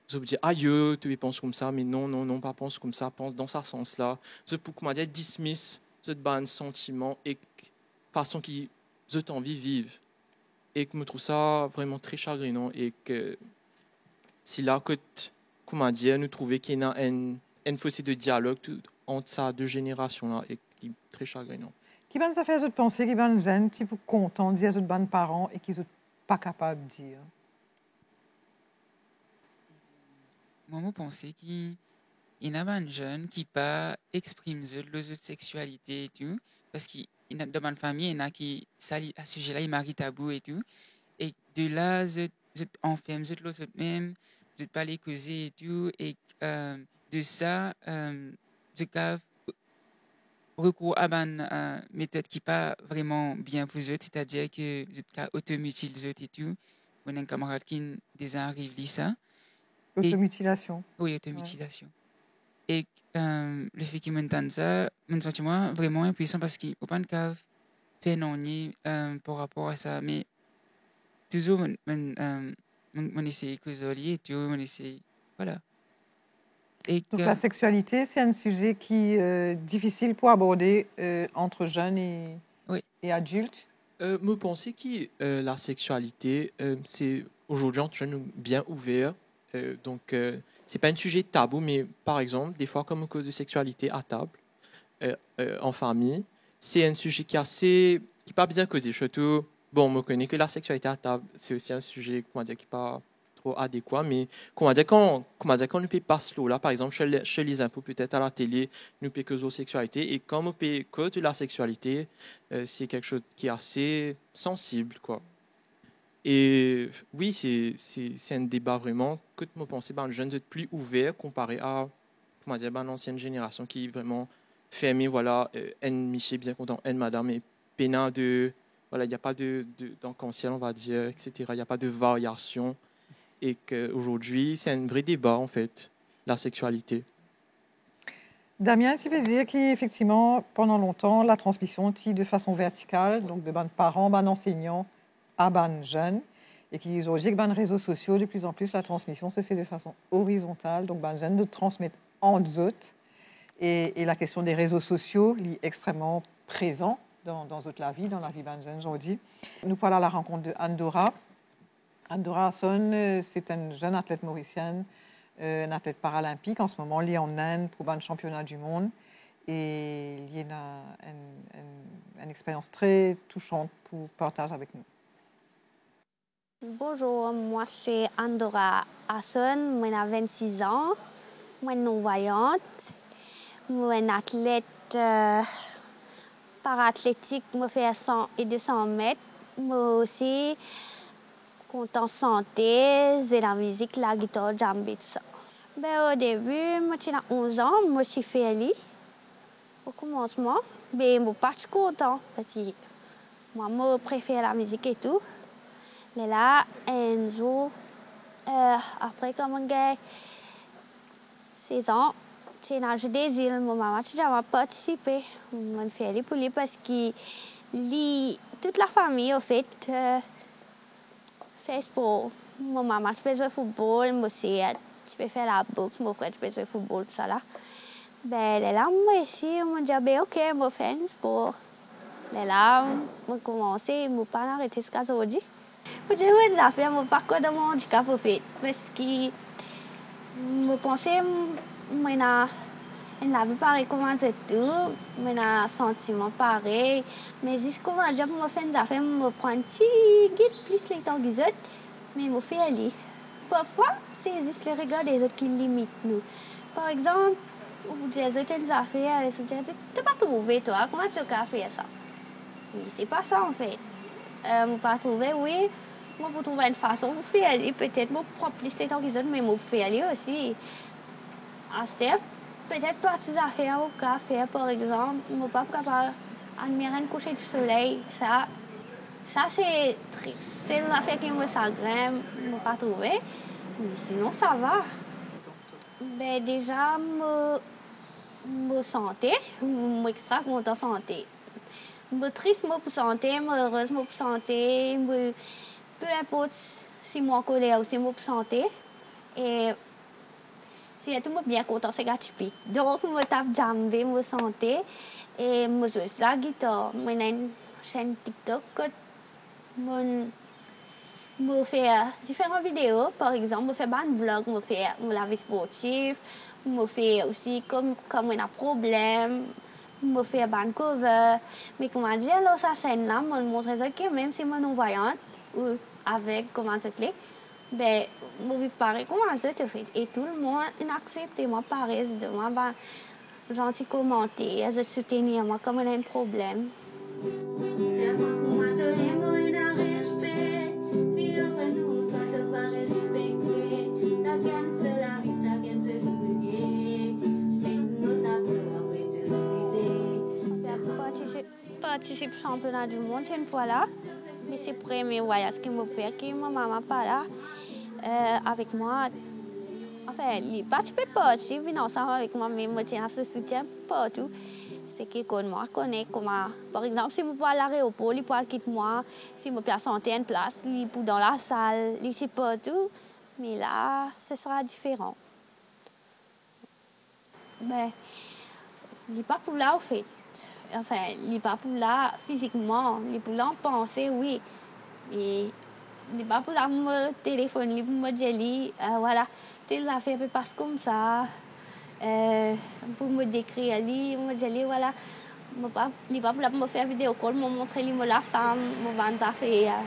je peux dire aïe, tu penses comme ça, mais non, pas pense comme ça, pense dans ce sens-là, je peux comment dire dismiss ce ban sentiment et façon qui je t'envie vivre et que me trouve ça vraiment très chagrinant et que si là que comment dire nous trouver qu'il y a un fossé de dialogue entre ces deux générations-là et qui est très chagrinant.
Qui va nous faire penser qui va nous gêner, si vous content de dire aux bonnes parents et qu'ils ne sont pas capables de dire?
Moi, je pense qu'il y a des jeunes qui pas expriment leur sexualité et tout, parce qu'il y a dans ma famille, il y en a qui, à ce sujet-là, ils marient tabou et tout. Et de là, ils enferment l'autre même, ils parlent causer et tout, et de ça, je recours à une méthode qui n'est pas vraiment bien pour eux, c'est-à-dire que je automutile et tout. On a un camarade qui déjà arrive à ça.
Automutilation.
Oui, automutilation. Ouais. Et le fait qu'il m'entende ça, mon sentiment vraiment impuissant parce qu'il n'y a pas de cave fait non par rapport à ça. Mais toujours, mon essaye que et tout, mon essaye. Voilà.
Donc la sexualité, c'est un sujet qui est difficile pour aborder entre jeunes et adultes.
Je pense que la sexualité, c'est aujourd'hui entre jeunes bien ouvert. Donc, c'est pas un sujet tabou, mais par exemple, des fois, comme au cause de sexualité à table, en famille, c'est un sujet qui est pas bien causé. Surtout, bon, on connaît que la sexualité à table, c'est aussi un sujet, comment dire, qui n'est pas trop adéquat, mais comment dire, quand nous peut pas slow là, par exemple, chez les infos, peut-être à la télé, nous peut cause de sexualité, et quand on peut cause de la sexualité, c'est quelque chose qui est assez sensible, quoi. Et oui, c'est un débat vraiment que je pense que les jeunes sont plus ouverts comparé à comment dire, l'ancienne génération qui est vraiment fermée, voilà, un Miché bien content, un madame, et pénal de, voilà, il n'y a pas d'encanciel, on va dire, etc. Il n'y a pas de variation. Et qu'aujourd'hui, c'est un vrai débat, en fait, la sexualité.
Damien, tu peux dire qu'effectivement, pendant longtemps, la transmission était de façon verticale, donc de parents, enseignants, à jeunes, et qui aujourd'hui, avec les réseaux sociaux, de plus en plus, la transmission se fait de façon horizontale, donc jeunes de transmettre entre autres. Et la question des réseaux sociaux est extrêmement présente dans la vie de jeunes aujourd'hui. Nous parlons à la rencontre de Andorra. Andorra Hasson, c'est une jeune athlète mauricienne, une athlète paralympique. En ce moment, elle est en Inde pour un championnat du monde. Et il y a une expérience très touchante pour partager avec nous.
Bonjour, moi c'est Andorra Hasson, moi j'ai 26 ans, moi suis non-voyante, moi suis une athlète parathlétique, moi fais 100 et 200 mètres, moi aussi content santé, j'ai la musique, la guitare, j'aime tout ça. Au début, moi j'ai 11 ans, moi je suis Félie. au commencement, mais je ne suis pas content parce que moi, je préfère la musique et tout. Mais là, un jour, après, comme j'ai 16 ans, j'ai nagé des îles. Ma maman a déjà participé. Je fais les poulies parce que toute la famille, en fait, fait sport. Ma maman peut jouer au football, moi aussi, je peux faire la boxe, mon frère peut jouer au football, tout ça là. Ben, là, moi ici, on dit, ben, ok, je vais faire un sport. Mais là, je commence, je ne vais pas arrêter ce cas aujourd'hui. Je dis, oui, la faire, je ne vais pas de mon handicap, en fait. Parce que je pensais, je n'avais pas recommencé tout, je n'ai un sentiment pareil. Mais jusqu'au moment où je me fais une affaire, je me prends un petit guide plus les temps des autres, mais je me fais aller. Parfois, c'est juste les regards des autres qui limitent nous. Par exemple, vous dites, des affaires, ils se disent, tu n'as pas trouvé, toi, comment tu as fait ça? C'est pas ça, en fait. Je n'ai pas trouvé, oui. Moi, pour trouver une façon, je fais aller. Peut-être, moi, prends plus les temps qu'ils ont, mais je fais aller aussi. En step, peut-être pas des affaires au café, par exemple. Je ne suis pas capable d'admirer le coucher du soleil. Ça c'est triste. C'est une affaire qui me s'aggrème, je ne pas trouvé. Mais sinon, ça va. Ben, déjà, me santé, je suis extra content santé. Je suis triste pour santé, malheureuse pour santé. Peu importe si je suis en colère ou si je suis pour santé. Et si je suis bien content, c'est atypique. Donc, je tape jambe, je santé. Et je joue la guitare. Je ai une chaîne TikTok. Je fais différentes vidéos. Par exemple, je fais un vlog, je fais la vie sportive. Je fais aussi comme on a un problème. Je fais un cover. Mais comment dire, dans sa chaîne-là, je montre que même si je suis non-voyante, ou avec comment ça clique, ben, je vis pareil comment ça te fait. Et tout le monde accepte moi pareil. Je demande gentil commenter, je soutenir moi comme on a un problème. Participe au championnat du monde une fois là, mais c'est le premier voyage que je fais, que ma maman pas là avec moi. Enfin, il n'est pas participer ensemble avec moi, mais moi je se soutien partout. C'est que moi connais comment, par exemple, si je peux aller à l'aéroport, il peut quitter moi. Si je peux sentir une place, il peut dans la salle, il sait partout. Mais là, ce sera différent. Ben, il n'est pas pour là, en fait. Enfin, il n'est pas pour là physiquement, il est pour là en pensée, oui. Et il n'est pas pour là pour me téléphoner, pour me dire, voilà, telle affaire peut passer comme ça. Pour me décrire, me dire, voilà, il n'est pas pour là pour me faire vidéo call, me montrer la salle, me vendre affaires.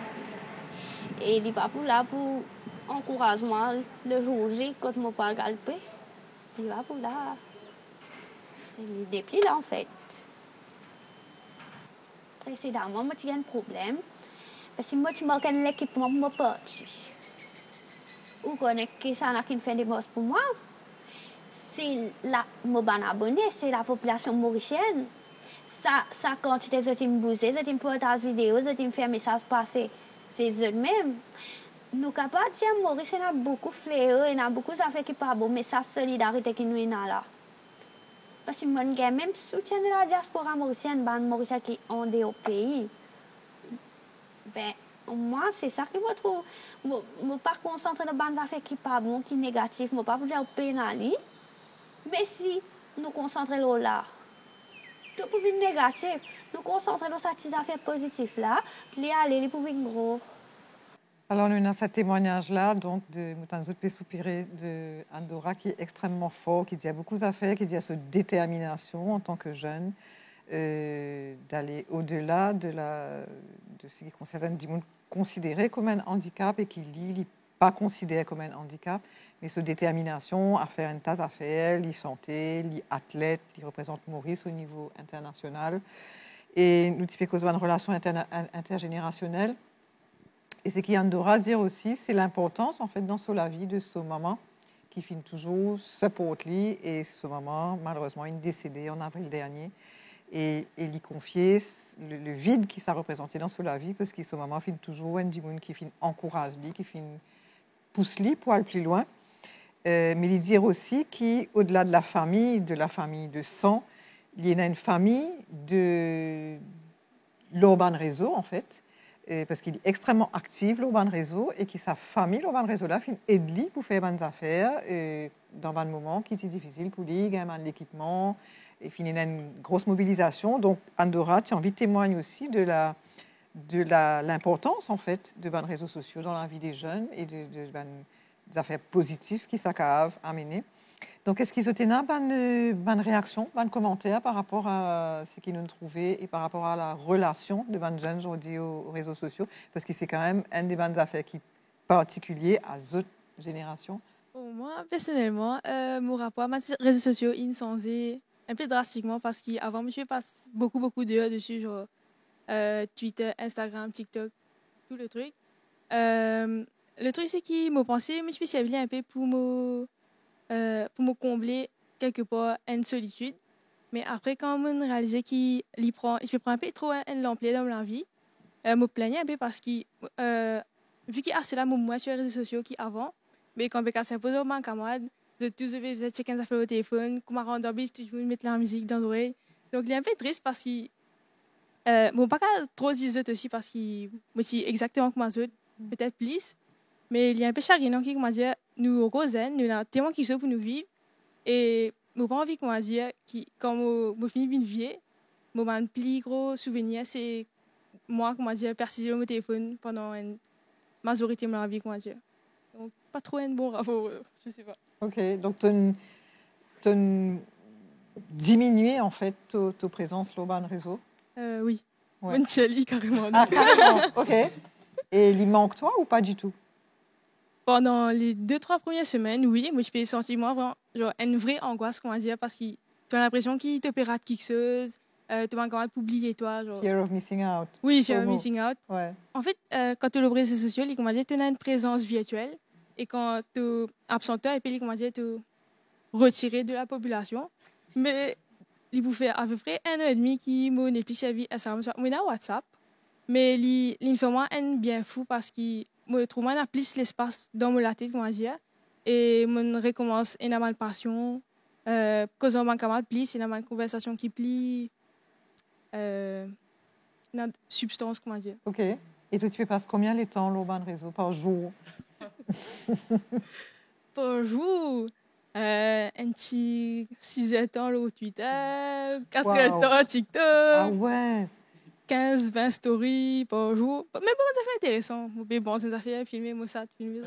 Et il n'est pas pour là pour encouragement le jour J quand je ne pas galper. Il n'est pas pour là. Il est depuis là, en fait. Précédemment, moi, j'ai un problème. Parce que moi, je manque un équipement pour me porter. Ou que ça n'a qu'une fait des bosses pour moi. C'est mon abonné, c'est la population mauricienne. Ça quantité de bouger, de portage vidéo, de faire message passé, c'est eux-mêmes. Nous capables de dire, Maurice, il y a beaucoup de fléaux, il y a beaucoup d'affaires qui ne sont pas bonnes, mais ça, solidarité qui nous est là. Parce que moi, j'ai même soutien de la diaspora mauricienne, les Mauriciens qui ont des au pays. Ben, moi, c'est ça que je trouve. Je ne me pas concentrer dans les affaires qui ne sont pas bonnes, qui sont négatives. Je ne pas dire pénaliser. Mais si nous concentrons là, tout pour être négatif, nous concentrons dans ces affaires positives là, puis aller pour être gros.
Alors, nous avons ce témoignage-là, donc, de Mutanzut Pesupire de Andorra, qui est extrêmement fort, qui dit à beaucoup d'affaires, qui dit à cette détermination en tant que jeune, d'aller au-delà de ce qui concerne du monde considéré comme un handicap et qui n'est pas considéré comme un handicap, mais cette détermination à faire une tasse à faire, les santé, les athlètes, qui représentent Maurice au niveau international. Et nous avons une relation intergénérationnelle. Et ce qu'Andorra dire aussi, c'est l'importance, en fait, dans la vie de ce maman qui finit toujours support lui et ce moment, malheureusement, il est décédé en avril dernier. Et lui confier le vide qui ça représentait dans sa vie, parce qu'à ce moment, il finit toujours un monde qui finit encourage lui, qui finit pousse lui pour aller plus loin. Mais il dire aussi qu'au-delà de la famille de sang, il y a une famille de l'Urban Réseau, en fait, parce qu'il est extrêmement actif, l'Urban Réseau, et que sa famille, l'Urban Réseau, là, aide lui pour faire des affaires dans un moment qui est difficile pour lui, il y a l'équipement, et puis il y a une grosse mobilisation. Donc, Andorra, tu as envie de témoigner aussi de l'importance, en fait, de les réseaux sociaux dans la vie des jeunes et des affaires positives qui s'accauvent à mener. Donc, est-ce qu'ils ont une réaction, une commentaire par rapport à ce qu'ils nous trouvaient et par rapport à la relation de les jeunes aujourd'hui aux réseaux sociaux? Parce que c'est quand même un des bonnes affaires qui est particulier à cette génération.
Pour moi, personnellement, mon rapport à les réseaux sociaux, il est changé un peu drastiquement parce qu'avant, je passe beaucoup d'heures dessus, genre Twitter, Instagram, TikTok, tout le truc. Le truc, c'est que je pensais, je me suis servi un peu pour me combler quelque part une solitude. Mais après, quand je réalisé qu'il prend un peu trop l'ampleur dans ma vie, je me plaignais un peu parce que, vu qu'il y a assez là, moi, sur les réseaux sociaux qu'avant, mais quand je s'impose aux camarades, de tous les jours, chacun a fait au téléphone, comme à rendre bis, tu veux mettre la musique dans l'oreille. Donc, il est un peu triste parce que, bon, pas trop d'isot aussi parce que, moi, c'est exactement comme les autres, peut-être plus, mais il y a un peu chagrinant qui, comment dire, nous, Rosen, nous avons tellement qui sont pour nous vivre, et je n'ai pas envie, comment dire, quand je finis une vie, mon plus gros souvenir, c'est moi, comment dire, persister mon téléphone pendant une majorité de ma vie, comment dire. Donc, pas trop un bon rapport, je sais pas.
Ok, donc tu as diminué en fait ta présence sur le réseau?
Oui,
ouais.
Mon chérie, carrément.
Ah, carrément, ok. Et il manque toi ou pas du tout?
Pendant les 2-3 premières semaines, oui, moi je peux sentir vraiment genre, une vraie angoisse, comment dire, parce que tu as l'impression qu'il te paiera de quelque chose, tu vas encore oublier toi. Genre...
Fear of missing out.
Oui, fear of missing out.
Ouais.
En fait, quand tu as les réseaux sociaux, comment dire, tu as une présence virtuelle. Et quand tu es absent, et puis comment dire, tu es retiré de la population. Mais il vous fait à peu près 1 an et demi qui n'est plus servi à ça. Moi, j'ai WhatsApp, mais il fait moi un bien fou parce que moi, trouve moi, plus l'espace dans ma tête, comment dire. Et je recommence énormément de passion. Quand on manque plus, énormément de conversation qui plie. Une substance, comment dire.
Ok. Et toi, tu passes combien de temps au réseau par jour?
Par jour, un petit 6 ans au Twitter, 4 temps TikTok.
Ah ouais.
15-20 stories par jour. Mais bon, ça fait intéressant. Mais bon, c'est des affaires filmer, moi ça, filmer.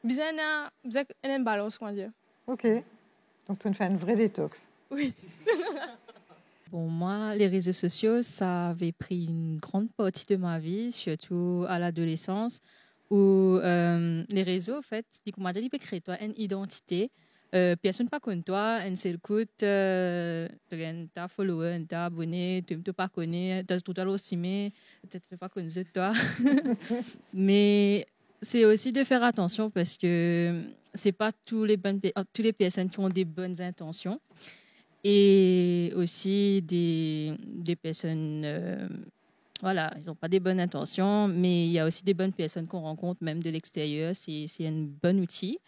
Bizarre, une balance, comment dire.
Ok. Donc, tu fais une vraie détox.
Oui.
Pour moi, les réseaux sociaux, ça avait pris une grande partie de ma vie, surtout à l'adolescence, où les réseaux, en fait, comment dire, ils peuvent créer toi une identité. Personne pas comme toi, un seul coup, tu as follower, tu as abonné, tu ne pas connais, tu as tout à l'heure aussi, mais tu ne pas connais toi. Mais c'est aussi de faire attention parce que ce n'est pas toutes les personnes qui ont des bonnes intentions. Et aussi des personnes, voilà, ils n'ont pas des bonnes intentions, mais il y a aussi des bonnes personnes qu'on rencontre même de l'extérieur, c'est un bon outil.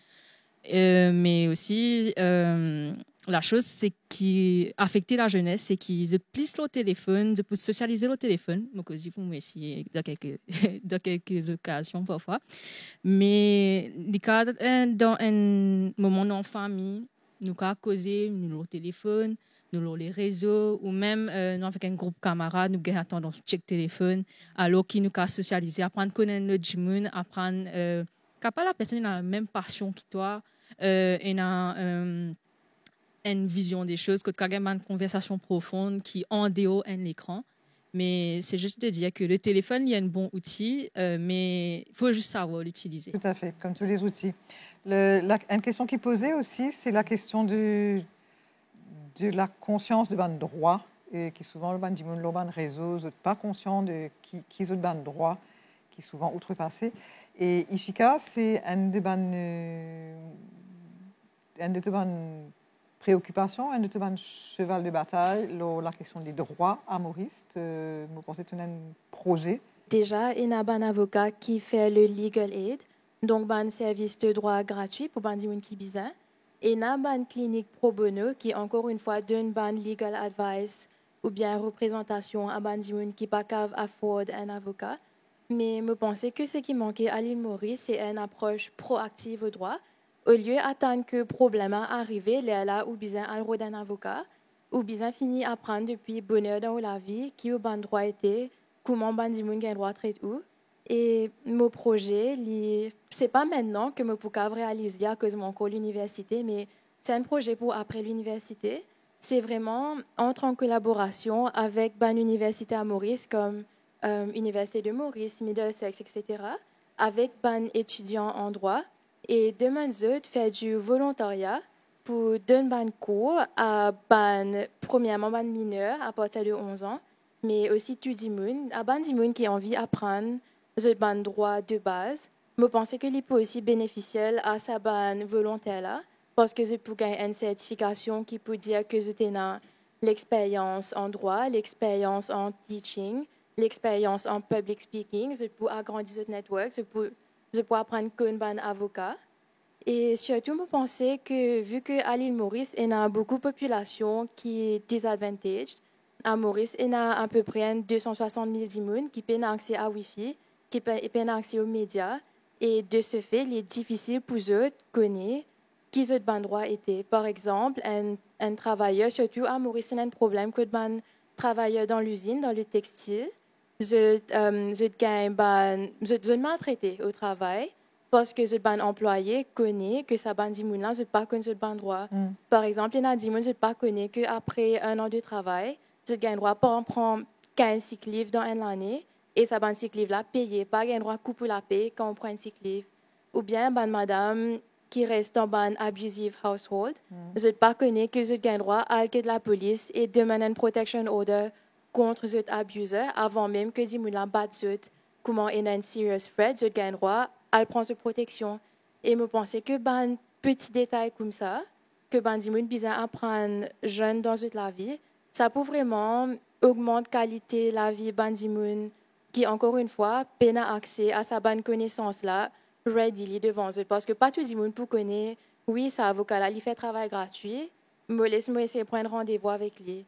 Mais aussi, la chose c'est qui affecte la jeunesse, c'est qu'ils utilisent le téléphone, ils peuvent socialiser le téléphone, donc aussi pour essayer dans quelques occasions parfois. Mais dans un moment en famille, nous avons causé, nous avons le téléphone, nous avons les réseaux, ou même nous avec un groupe de camarades, nous avons tendance à checker le téléphone, alors qu'ils nous avons socialisé, apprendre à connaître notre monde, apprendre que la personne a la même passion que toi, et a une vision des choses, que tu as une conversation profonde qui en dehors de l'écran. Mais c'est juste de dire que le téléphone, il y a un bon outil, mais il faut juste savoir l'utiliser.
Tout à fait, comme tous les outils. Une question qui posait aussi, c'est la question de la conscience de ban droit, et qui souvent le ban du réseau, n'est pas conscient de qui est le ban droit, qui est souvent outrepassé. Et Ishika, c'est une de bonnes préoccupations, un de bonnes cheval de bataille, la question des droits à Maurice. Vous pensez que c'est un projet?
Déjà, il y a un avocat qui fait le legal aid, donc un service de droit gratuit pour les gens qui besoin. Et il y a une clinique pro bono qui, encore une fois, donne une legal advice ou bien représentation à les gens qui ne peuvent pas afford un avocat. Mais je pense que ce qui manquait à l'île Maurice, c'est une approche proactive au droit. Au lieu d'attendre que le problème arrive, là où besoin d'un avocat, ou besoin finir à prendre depuis bonheur dans la vie, qui au bon droit était, comment les gens ont droit traiter où. Et mon projet, ce n'est pas maintenant que je peux réaliser à cause de mon cours à l'université, mais c'est un projet pour après l'université. C'est vraiment entre en collaboration avec une université à Maurice, comme Université de Maurice, Middlesex, etc., avec des étudiants en droit. Et demain, je fais du volontariat pour donner des cours à premièrement des mineurs à partir de 11 ans, mais aussi tout le monde, à des gens qui ont envie d'apprendre des droits de base. Je pense que les peut aussi bénéficier à sa volonté-là, parce que je peux gagner une certification qui peut dire que je tenais l'expérience en droit, l'expérience en teaching, l'expérience en public speaking, je peux agrandir ce network, je peux apprendre comme un avocat. Et surtout, je pense que vu qu'à l'île Maurice, il y a beaucoup de population qui est désavantagée, à Maurice, il y a à peu près 260 000 personnes qui peuvent accès à Wi-Fi, qui peuvent accès aux médias. Et de ce fait, il est difficile pour eux de connaître qui ce droit était. Par exemple, un travailleur, surtout à Maurice, c'est un problème que un travailleur dans l'usine, dans le textile, je maltraité au travail parce que ce employé connaît que sa bande ne sait pas connaître ce droit. Par exemple, il y a des gens qui ne pas connaît qu'après 1 an de travail, je gagne droit pour prendre 15 sick leave dans une année et sa bande sick leave là payée, pas gagne droit couper la paye quand on prend une sick leave. Ou bien madame qui reste dans un abusive household, je ne pas connaît que je gagne droit à aller de la police et demander une protection order contre cet abuseur avant même que les gens battent comment il y a un serious threat, je gagne droit à prendre cette protection. Et je pense que petit détail comme ça, que les gens besoin d'apprendre jeunes dans la vie, ça peut vraiment augmenter la qualité de la vie des gens qui, encore une fois, peinent accès à sa bonne connaissance-là, readily devant eux. Parce que pas tout le monde peut connaître, oui, cet avocat-là, il fait travail gratuit, mais laisse-moi essayer de prendre rendez-vous avec lui.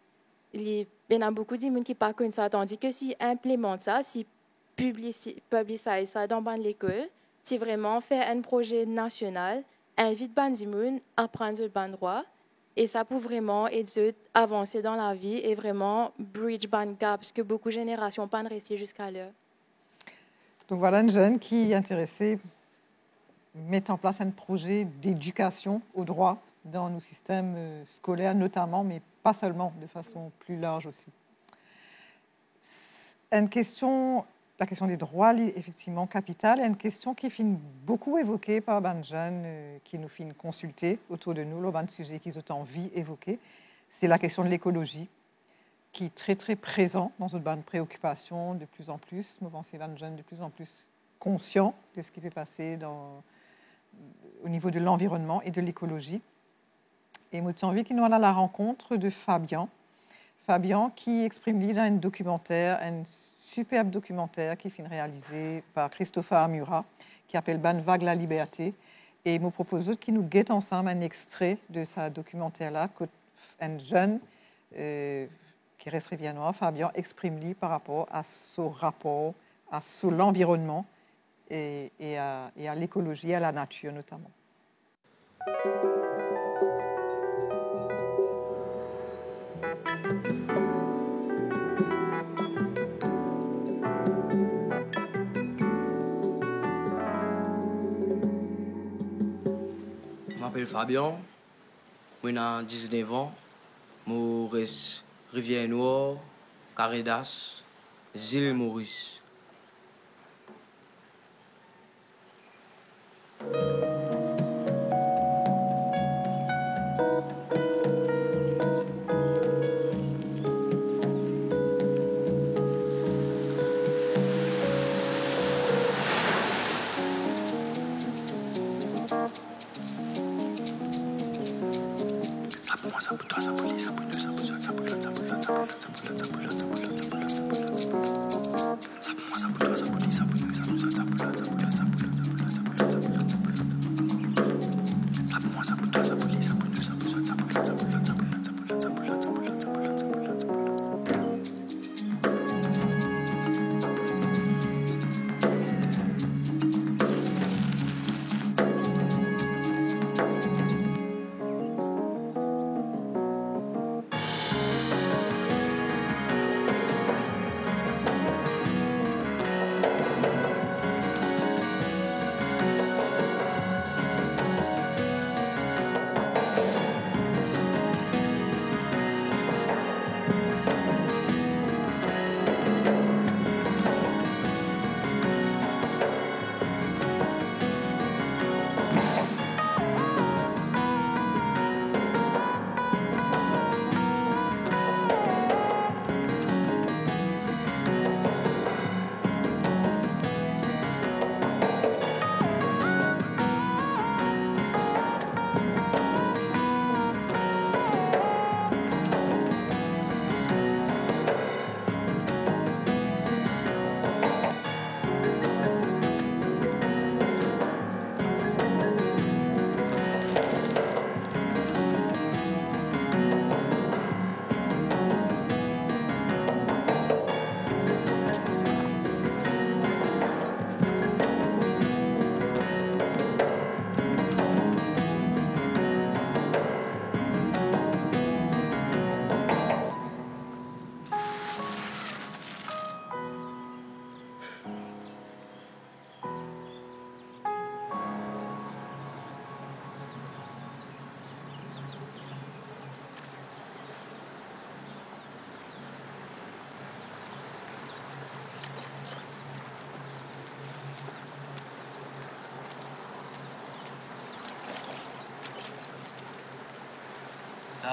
Il y a beaucoup de gens qui ne connaissent pas ça, tandis que s'ils implémentent ça, s'ils publicisent ça dans l'école, si vraiment fait un projet national, invite les gens à prendre le droit, et ça peut vraiment aider à avancer dans la vie et vraiment bridge les gaps que beaucoup de générations n'ont pas réussi jusqu'à l'heure.
Donc voilà une jeune qui est intéressée mettre en place un projet d'éducation au droit dans nos systèmes scolaires notamment, mais pas seulement, de façon plus large aussi. La question des droits, effectivement, capitale, est une question qui est beaucoup évoquée par les jeunes qui nous finissent consulter autour de nous, le sujet qu'ils ont envie d'évoquer. C'est la question de l'écologie, qui est très, très présent dans une bonne préoccupation de plus en plus. Je pense que les jeunes de plus en plus conscients de ce qui peut passer au niveau de l'environnement et de l'écologie. Et moi, j'ai envie qu'il nous aille à la rencontre de Fabien. Fabien qui exprime dans un documentaire, un superbe documentaire qui est réalisé par Christopher Amura, qui s'appelle Ban vague la liberté. Et il me propose qu'il nous guette ensemble un extrait de ce documentaire-là, qu'un jeune qui reste viennois, Fabien, exprime par rapport à son rapport à l'environnement et à l'écologie, à la nature notamment.
Je m'appelle Fabien, j'ai 19 ans, je reste Rivière-Noire, Carédas, île Maurice.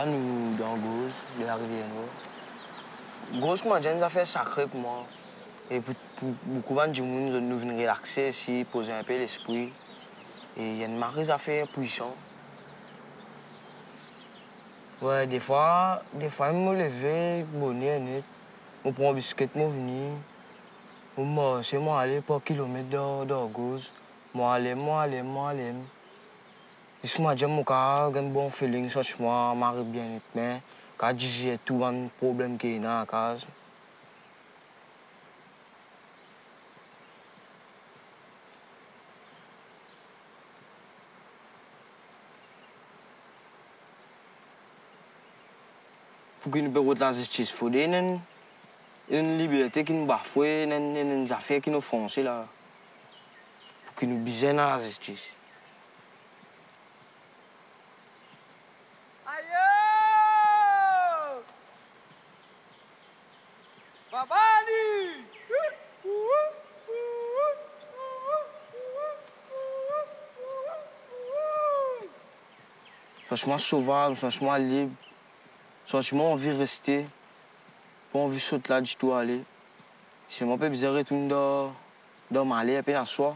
là, nous, dans Gauze, de la rivière Noire. Gauze, comment dire, nous a fait sacré pour moi. Et pour beaucoup de gens, nous venons relaxer ici, poser un peu l'esprit. Et il y a une marée d'affaires puissante. Ouais, des fois, je me lève, bonnet, net. Je prends un biscuit, je viens. Je vais aller par kilomètre dans Gauze. Je vais aller. Si moi j'aime mon cas, j'ai un bon feeling, ça je m'arrive bien net, mais quand j'ai tout un problème qui est dans la case. Pour que nous puissions la justice, il faut une liberté qui nous bafoue, une affaire qui nous fonce là. Pour que nous puissions la justice. Franchement sauvage, franchement libre. Franchement envie de rester. Pas envie de sauter là du tout aller. C'est mon peu bizarre de retourner dans ma allée, un peu dans soi.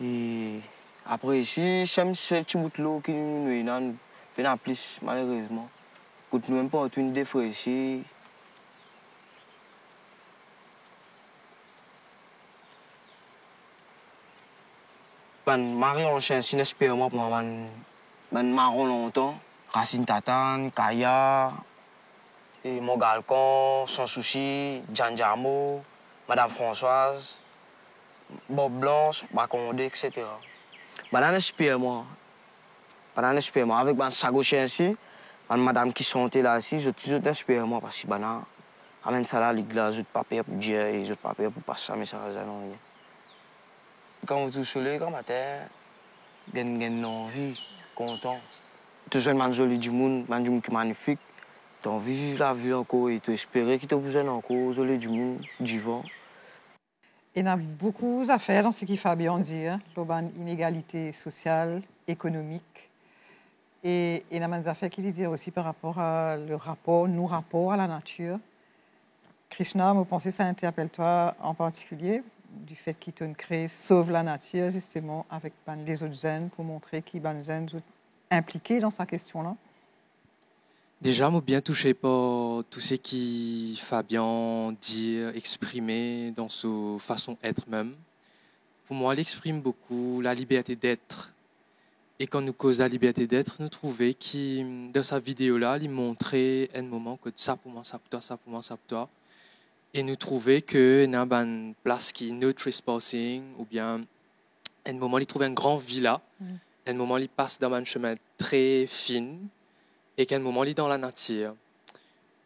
Et après ici, j'aime ce petit bout de l'eau qui nous fait en plus, malheureusement. Quand nous même pas retourner des fois ici. Marie en chien, c'est n'espère moi pour moi. Marron longtemps, Racine Tatane, Kaya, et Mogalcon, Sans Souci, Jean Jarmo, Madame Françoise, Bob Blanche, Bacondé, etc. Banane espère moi. Avec ma sagochien ici, madame qui sont là ici, je espère moi parce que banane amène ça là, les glaces, de papier pour dire et de papier pour passer ça, mais ça reste non. Quand on est tout soleil, comme matin, il y a une envie. Content. Tu es un joli du monde, un monde qui est magnifique. Tu as envie de vivre la vie encore et tu espères qu'il te besoin encore, joli du monde, du vent.
Il y a beaucoup à faire dans ce qu'il faut bien dire, l'inégalité sociale, économique. Et il y a des affaires qui dire aussi par rapport à nos rapports à la nature. Krishna, je pense que ça interpelle toi en particulier, du fait qu'il te crée sauve la nature, justement, avec les autres jeunes, pour montrer qu'ils sont impliqués dans cette question-là.
Déjà, je suis bien touché par tout ce qui Fabien dit, exprimer dans sa façon d'être même. Pour moi, il exprime beaucoup la liberté d'être. Et quand nous cause la liberté d'être, nous trouvons que dans sa vidéo-là, il montrait un moment que ça pour moi, ça pour toi, ça pour moi, ça pour toi. Et nous trouvons qu'il y a une place qui est no trespassing, ou bien à un moment, il trouve un grand villa, à un moment, il passe dans un chemin très fin, et qu'à un moment, il est dans la nature.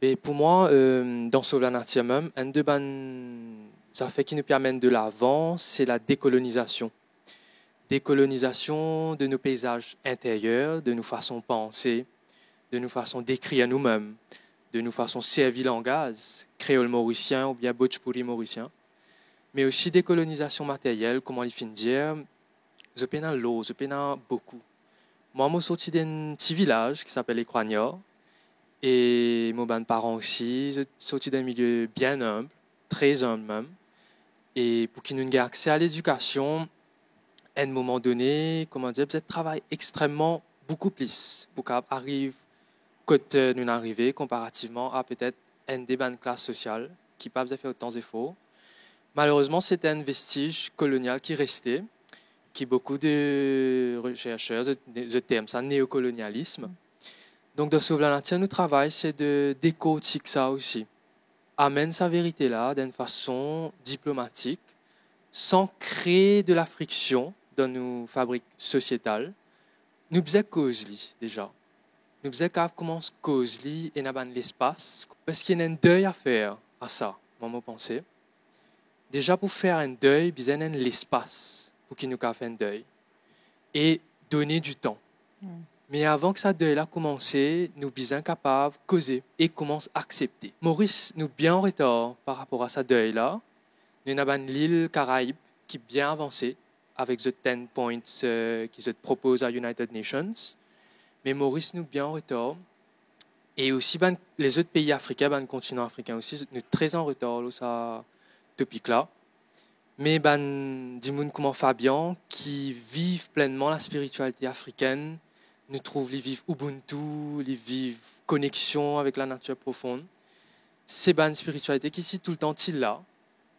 Et pour moi, dans Sauve la nature même, un des affaires qui nous permettent de l'avant, c'est la décolonisation. Décolonisation de nos paysages intérieurs, de nos façons de penser, de nos façons d'écrire nous-mêmes, de nos façons de servir le langage, créole mauricien ou bien bhojpuri mauricien, mais aussi décolonisation matérielle, comment il finit de dire, je peine l'eau, je peine beaucoup. Moi, je suis sorti d'un petit village qui s'appelle Écroignard, et mes parents aussi, je suis sorti d'un milieu bien humble, très humble même, et pour qu'ils nous aient accès à l'éducation, à un moment donné, comment dire, peut-être travail extrêmement beaucoup plus pour qu'on arrive quand nous arrivons comparativement à peut-être une des bonnes classes sociales qui n'a pas fait autant d'efforts. Malheureusement, c'était un vestige colonial qui restait, qui beaucoup de chercheurs, je terme ça néocolonialisme. Donc, dans Sauve la nature, notre travail, c'est de décortiquer ça aussi. Amène sa vérité là d'une façon diplomatique, sans créer de la friction dans nos fabriques sociétales. Nous faisons cause déjà. Nous faisons commence cause et nous avons l'espace parce qu'il y a un deuil à faire à ça, moi je pense. Déjà pour faire un deuil, il y a l'espace pour qu'il nous fasse un deuil et donner du temps. Mais avant que ça deuil-là commence, nous sommes capables de causer et commencer à accepter. Maurice, nous bien en retard par rapport à ça deuil-là. Nous avons l'île Caraïbe qui est bien avancée avec les 10 points qui se proposent à United Nations. Mais Maurice nous bien en retard Et aussi, ben, les autres pays africains, ben, le continent africain aussi, nous sommes très en retard là, ça topic-là. Mais ben, des gens comme Fabien, qui vivent pleinement la spiritualité africaine, nous trouvent les vivent Ubuntu, les vivent connexion avec la nature profonde. C'est ben, une spiritualité qui est tout le temps là,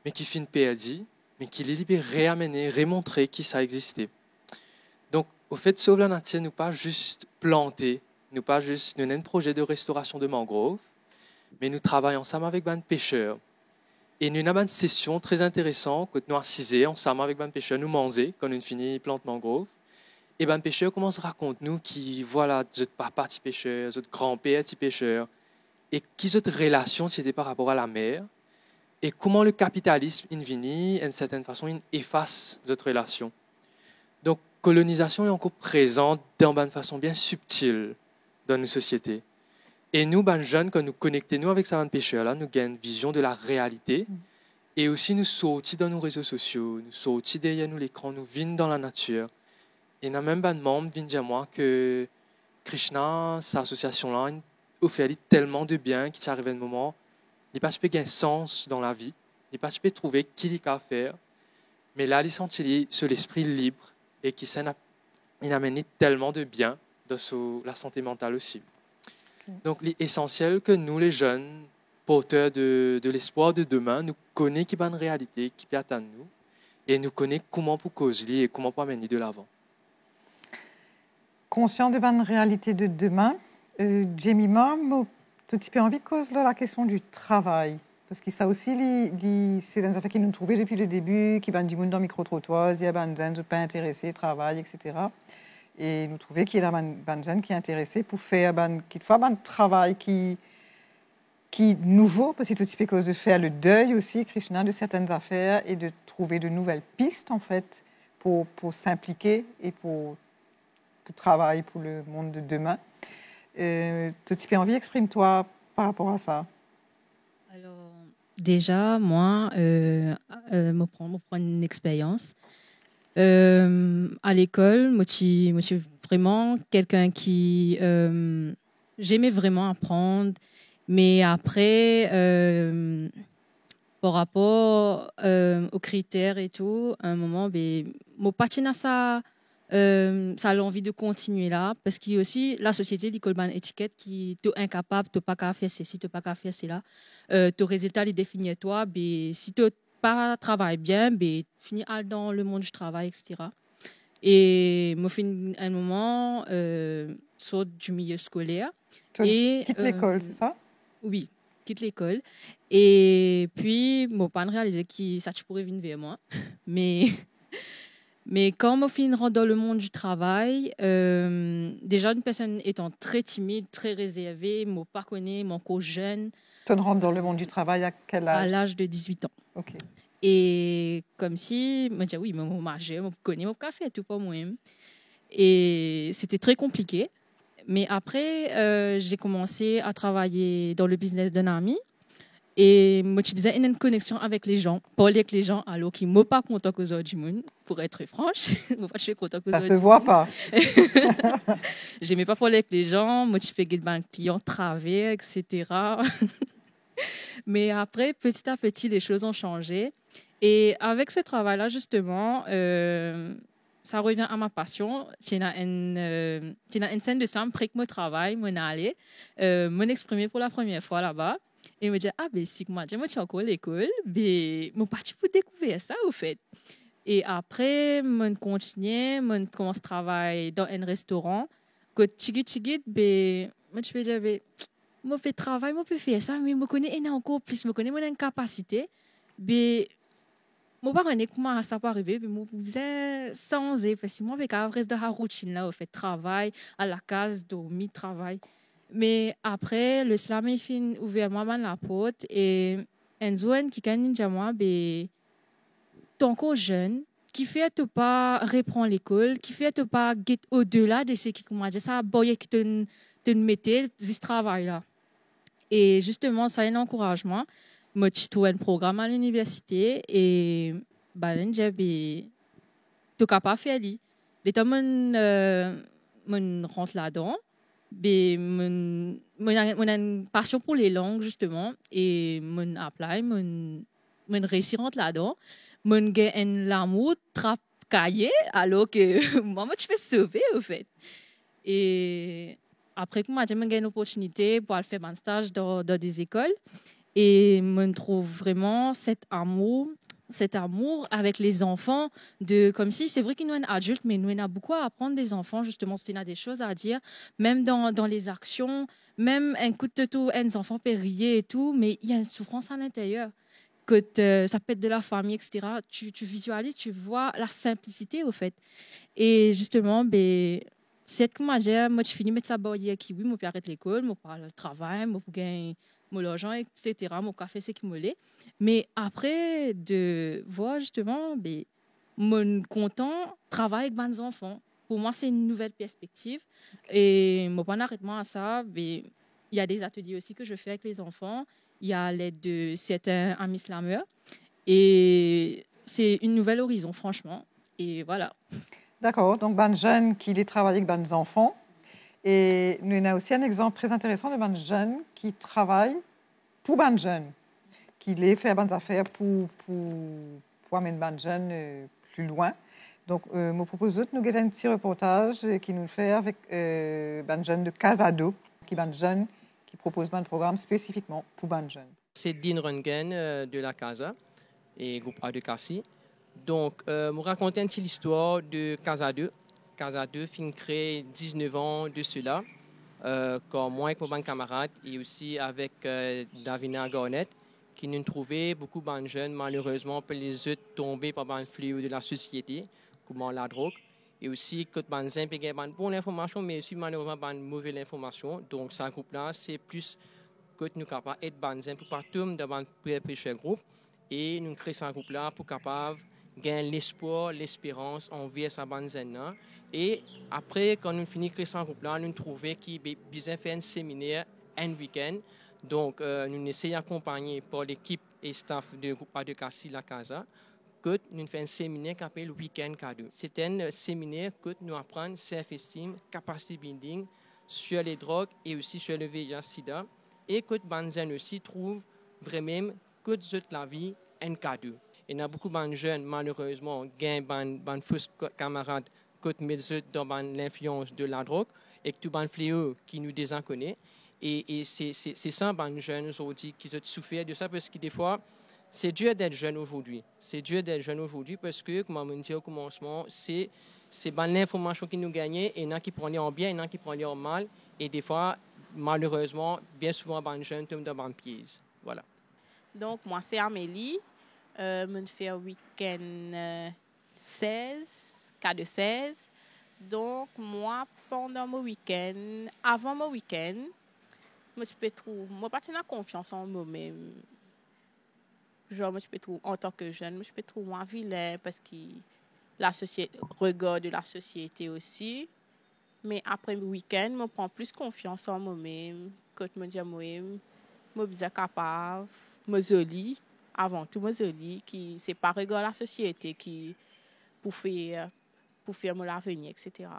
mais qui finit perdue, mais qui les libère, réamener, remontrer qui ça existait. Donc, au fait, sauver la nature, nous pas juste planter, nous pas juste nous avons un projet de restauration de mangroves, mais nous travaillons ensemble avec des pêcheurs. Et nous avons une session très intéressante que nous assisons ensemble avec des pêcheurs, nous manger quand nous finissons plante mangrove. Et les pêcheurs commencent à raconter nous qui voilà, notre papa petit pêcheur, notre grand-père petit pêcheur, et qui notre relation c'était par rapport à la mer, et comment le capitalisme d'une certaine façon, il efface notre relation. Donc, colonisation est encore présente d'une façon bien subtile dans nos sociétés. Et nous, ben jeunes, quand nous connectons avec ces pêcheurs-là, nous gagnons une vision de la réalité. Et aussi, nous sortons dans nos réseaux sociaux, nous sortons derrière nous l'écran, nous vivons dans la nature. Et il y a même des membres qui viennent dire moi que Krishna, cette association-là, offert tellement de bien qu'il arrive un moment, il n'y a pas de sens dans la vie, il n'y a pas de trouver qui il a à faire. Mais là, il sentit sur l'esprit libre et qui amène tellement de bien dans la santé mentale aussi. Donc, il est essentiel que nous, les jeunes, porteurs de l'espoir de demain, nous connaissons qui est une réalité qui peut atteindre nous et nous connaissons comment pour causer et comment pour amener de l'avant.
Conscient de la réalité de demain, Jemima, tu as envie de causer la question du travail. Parce que ça aussi, c'est des affaires qui nous trouvaient depuis le début, qui ont dit dans le micro-trottoir, il y a des gens qui ne sont pas intéressés, travail, etc. Et nous trouvions qu'il y a des gens qui sont intéressés pour faire un travail qui nouveau, parce que tout type de faire le deuil aussi, Krishna, de certaines affaires et de trouver de nouvelles pistes, en fait, pour s'impliquer et pour travailler pour le monde de demain. Tout type envie, exprime-toi par rapport à ça.
Alors, déjà, moi, je prends une expérience. À l'école, moi, je suis vraiment quelqu'un qui j'aimais vraiment apprendre, mais après, par rapport aux critères et tout, à un moment, mon patin ça a l'envie de continuer là, parce qu'il y a aussi la société d'école ban étiquette qui est incapable, tu n'as pas qu'à faire ceci, tu n'as pas qu'à faire cela. Ton résultat, il définit toi, si tu pas travaille bien, finis dans le monde du travail, etc. Et moi, fin un moment, sort du milieu scolaire.
Quitte l'école, c'est ça?
Oui, quitte l'école. Et puis, mon père réalisé que ça pourrait venir vers moi. Mais quand je finis rentre dans le monde du travail, déjà une personne étant très timide, très réservée, je ne pas connais, je encore jeune.
Tu rentres dans le monde du travail à quel âge?
À l'âge de 18 ans.
Ok.
Et comme si, je me disais, oui, je majeur, je connais mon café, tout pour moi. Et c'était très compliqué. Mais après, j'ai commencé à travailler dans le business d'un ami. Et moi, je faisais une connexion avec les gens, parler avec les gens, alors qu'ils ne m'ont pas content que du monde, pour être franche. Je suis content que
ça ne se voit pas.
Je n'aimais pas parler avec les gens, moi, je fais des clients travers, etc. Mais après, petit à petit, les choses ont changé. Et avec ce travail-là, justement, ça revient à ma passion. J'ai une scène de ça, après que mon travail, mon allé, m'en exprimer pour la première fois là-bas. Et me dire, si moi, j'ai encore l'école, mon parti pour découvrir ça, au fait. Et après, je continue, je commence à travailler dans un restaurant. Que tigit, je vais dire, je fais travail, je peux faire ça, mais je connais encore plus, je connais mon capacité. Mais je ne sais pas comment ça peut arriver, mais je faisais sans effet. Si moi, avec la reste de la routine, là, je fais travail, à la case, dormir, travail. Mais après, le slam est fin ouvert moi la porte et un zone qui gagne dire moi t'es encore jeune qui fait te pas reprendre l'école qui fait te pas get au-delà de ce qui comment dire ça boy qui te mettait ce travail là et justement ça a un encouragement moi je trouve un programme à l'université et ben j'ai tout capable faire lui les temps mon rentre là-dedans. mon une passion pour les langues justement et mon apply mon réussir là-dedans mon gain l'amour trap cahier alors que moi je fais sauver au fait et après que moi j'ai eu une opportunité pour aller faire un stage dans des écoles et je trouve vraiment cet amour avec les enfants, comme si c'est vrai qu'ils nous sont adultes, mais nous avons beaucoup à apprendre des enfants, justement, c'est des choses à dire, même dans les actions, même un coup de tout, un enfant peut rire et tout, mais il y a une souffrance à l'intérieur. Que ça peut être de la famille, etc. Tu visualises, tu vois la simplicité, au fait. Et justement, c'est que moi, je finis de mettre ça barrière qui, oui, je arrête l'école, je parle le travail, je gagne mon argent, etc., mon café, c'est qui me l'est. Mais après, de voir justement, mon content travaille avec mes enfants. Pour moi, c'est une nouvelle perspective. Et mon bon arrêtement à ça, il y a des ateliers aussi que je fais avec les enfants. Il y a l'aide de certains amis slameurs. Et c'est une nouvelle horizon, franchement. Et voilà.
D'accord. Donc, ben jeunes qui les travaillent avec des enfants. Et nous avons aussi un exemple très intéressant de ben jeunes qui travaillent pour ben jeunes, qui les fait des affaires pour amener ben jeunes plus loin. Donc, je vous propose de nous faire un petit reportage qui nous fait avec ben jeunes de Casado, qui ben jeunes qui proposent un programme spécifiquement pour ben jeunes.
C'est Dean Rungen de la Casa et groupe A de Cassis. Donc, je vous raconte une petite histoire de Casado. Casado fin créé 19 ans de cela, comme moi avec mon camarade et aussi avec Davina Garnett, qui nous trouvaient beaucoup de jeunes, malheureusement, pour les autres tomber par le fléau de la société, comme la drogue, et aussi que les gens ont une bonne information, mais aussi malheureusement une mauvaise information. Donc, ce groupe-là, c'est plus que nous sommes capables d'aider les gens pour partir dans le péché groupe, et nous créons ce groupe-là pour capable gagner l'espoir, l'espérance envers sa bande. Et après, quand nous finissons de créer ce groupe-là, nous trouvons qu'il y a besoin de faire un séminaire un week-end. Donc, nous essayons d'accompagner par l'équipe et staff du groupe A de Cassis La Casa que nous faisons un séminaire qui s'appelle Week-end Cadeau. C'est un séminaire que nous apprenons self-esteem, capacity building sur les drogues et aussi sur le VIH-Sida. Et que les aussi trouvent vraiment que toute la vie un cadeau. Il y a beaucoup de jeunes, malheureusement, qui ont des faux camarades qui mettent dans l'influence de la drogue et que tout le fléau qui nous désinconnaît. Et c'est ça, les jeunes aujourd'hui, qui ont souffert de ça parce que des fois, c'est dur d'être jeune aujourd'hui. C'est dur d'être jeune aujourd'hui parce que, comme on dit au commencement, c'est l'information qui nous gagne et il y en a qui prennent en bien, il y en a qui prennent en mal. Et des fois, malheureusement, bien souvent, les jeunes tombent dans le piège. Voilà.
Donc, moi, c'est Amélie. Je fais un week-end 16, cas de 16. Donc, moi, pendant mon week-end, avant mon week-end, je peux pas tenir confiance en moi-même. Genre, je peux trouver, en tant que jeune, je peux trouver moi vilain parce que la société, regard de la société aussi. Mais après le week-end, je prends plus confiance en moi-même. Quand je me dis à moi-même, je suis capable, je suis jolie. Avant tout, je suis jolie. Ce n'est pas regard de la société qui pour faire l'avenir, etc.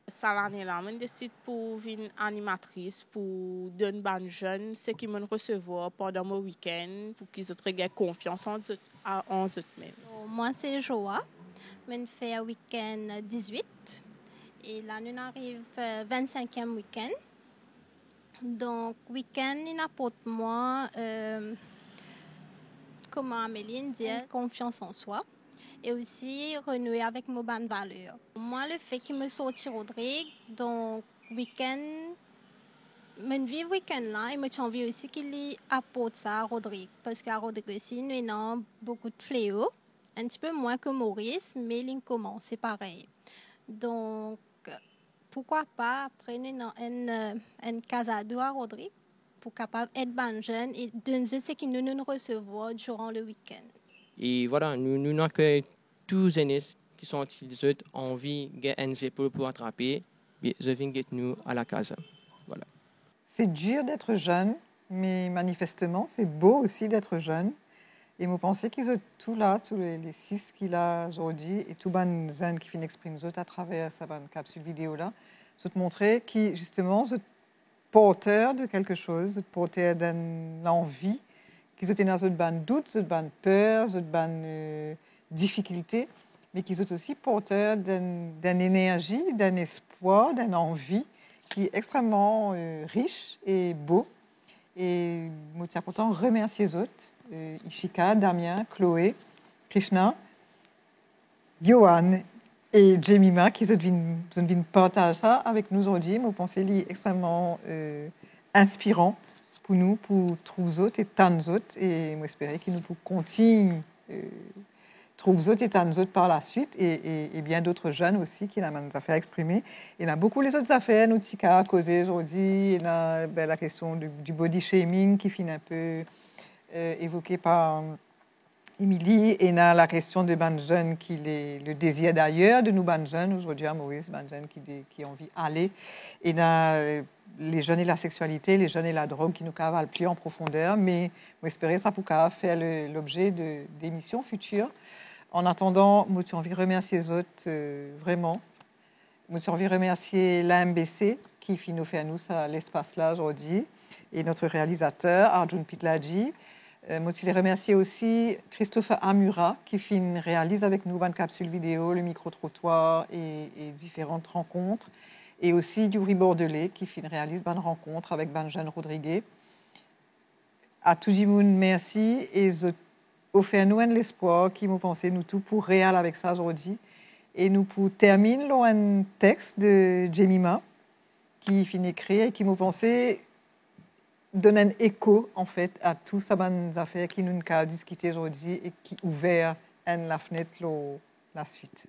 Cette année-là, je décide pour devenir animatrice, pour donner aux jeunes ce qu'ils me recevoir pendant mon week-end, pour qu'ils aient confiance en eux-mêmes.
Moi, c'est Joa. Je fais un week-end 18. Et là, nous arrivons 25e week-end. Donc, week-end, il apporte moi, comme Amélie dit, confiance en soi. Et aussi renouer avec mes bonnes valeurs. Moi, le fait qu'il me sorti Rodrigue, donc week-end, je vis week-end là, et je envie aussi qu'il apporte ça à Rodrigue. Parce qu'à Rodrigue aussi, nous avons beaucoup de fléaux, un petit peu moins que Maurice, mais il commence, c'est pareil. Donc, pourquoi pas, après, nous avons un casado à Rodrigue pour capable être bon jeune et donner ce que nous recevons durant le week-end.
Et voilà, nous accueillons tous les aînés qui sont envie de un épaule pour attraper. Je viens nous à la casa. Voilà.
C'est dur d'être jeune, mais manifestement, c'est beau aussi d'être jeune. Et vous pensez qu'ils sont tous là, tous les 6 qu'il a aujourd'hui, et tous les jeunes qui viennent exprimer à travers sa capsule vidéo là. de montrer qui, justement, est porteur de quelque chose, porteur d'une envie, qui est dans une doute, une peur, une difficulté, mais qui est aussi porteur d'une énergie, d'un espoir, d'une envie qui est extrêmement riche et beau. Et je tiens pourtant remercier les autres, Ishika, Damien, Chloé, Krishna, Johan et Jemima qui viennent partager ça avec nous aujourd'hui. Je pense que c'est extrêmement inspirant pour nous, pour trouver autres et tant d'autres. Et j'espère que nous pouvons continuer trouver autres et tant d'autres par la suite et bien d'autres jeunes aussi qui ont des affaires à exprimer. Il y a beaucoup les autres affaires, nous avons causé aujourd'hui. Il y a la question du body shaming qui finit un peu évoquée par Émilie. Et il y a la question de ban jeunes qui le désir d'ailleurs, de nous ban jeunes aujourd'hui à Maurice, ban jeunes qui ont envie d'aller. Et il y a les jeunes et la sexualité, les jeunes et la drogue qui nous cavalent plus en profondeur. Mais j'espère que ça pourra faire l'objet d'émissions futures. En attendant, j'ai envie de remercier les autres, vraiment. J'ai envie de remercier l'AMBC qui nous fait à nous l'espace là aujourd'hui et notre réalisateur, Arjun Pitladji. Je voudrais remercier aussi Christopher Amura qui réalise avec nous une capsule vidéo, le micro-trottoir et différentes rencontres. Et aussi Yuri Bordelais qui réalise une rencontre avec Jeanne Rodriguez. À tout le monde, merci. Et je offre nous l'espoir qui nous pensait nous tout pour réel avec ça aujourd'hui. Et nous pour terminer un texte de Jemima qui finit écrit et qui nous pensait donne un écho en fait à tout ça bonnes affaires qui nous avons discuté aujourd'hui et qui ouvert la fenêtre la suite.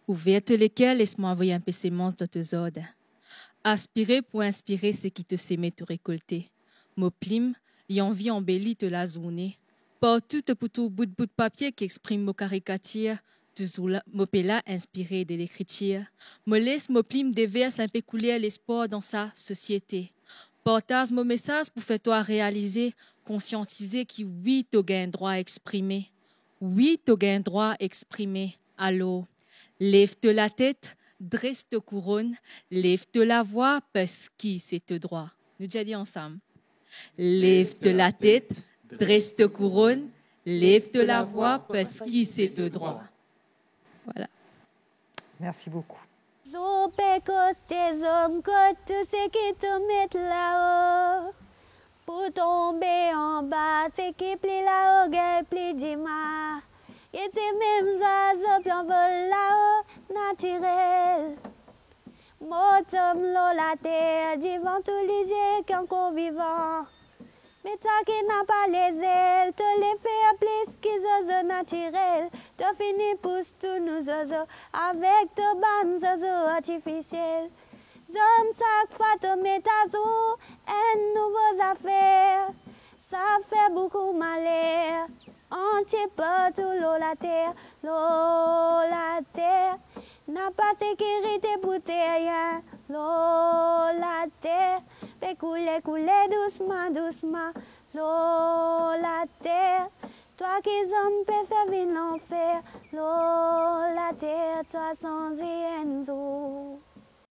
Ouverte lesquelles, laisse-moi envoyer un peu sémence dans tes ordres. Aspirer pour inspirer ce qui te s'aimait te récolter. Mo plime, y envie embellit te la journée. Partout pour tout bout de papier qui exprime mo caricature, toujours mo pela inspiré de l'écriture. Me laisse mo plime des vers un peu couler l'espoir dans sa société. Partage mon message pour faire toi réaliser, conscientiser qui oui t'as gain droit à exprimer. Oui t'as gain droit à exprimer. Allô. Lève-te la tête, dresse-te couronne, lève-te la voix parce que c'est te droit. Nous déjà dit ensemble. Lève-te la tête, dresse-te couronne, lève-te la voix parce que c'est te droit. Voilà.
Merci beaucoup.
Tout ce qui te met là-haut. Pour tomber en bas, c'est qui plie là-haut, gueule plie d'ima. Et tes mêmes oiseaux puis envolent là-haut, naturel. Motom l'eau la terre, du vent tout léger qui encore vivant. Mais toi qui n'as pas les ailes, te les fais plus qu'ils oiseaux naturels. T'as fini pousse tous nos oiseaux avec te bandes oiseaux artificiels. Comme chaque fois te mets à jour, une nouvelle affaire. Ça fait beaucoup malheur. Entier partout l'eau la terre n'a pas sécurité pour terre, l'eau la terre fait couler doucement, doucement, l'eau la terre, toi qui hommes peux faire vivre l'enfer, l'eau la terre, toi sans rien.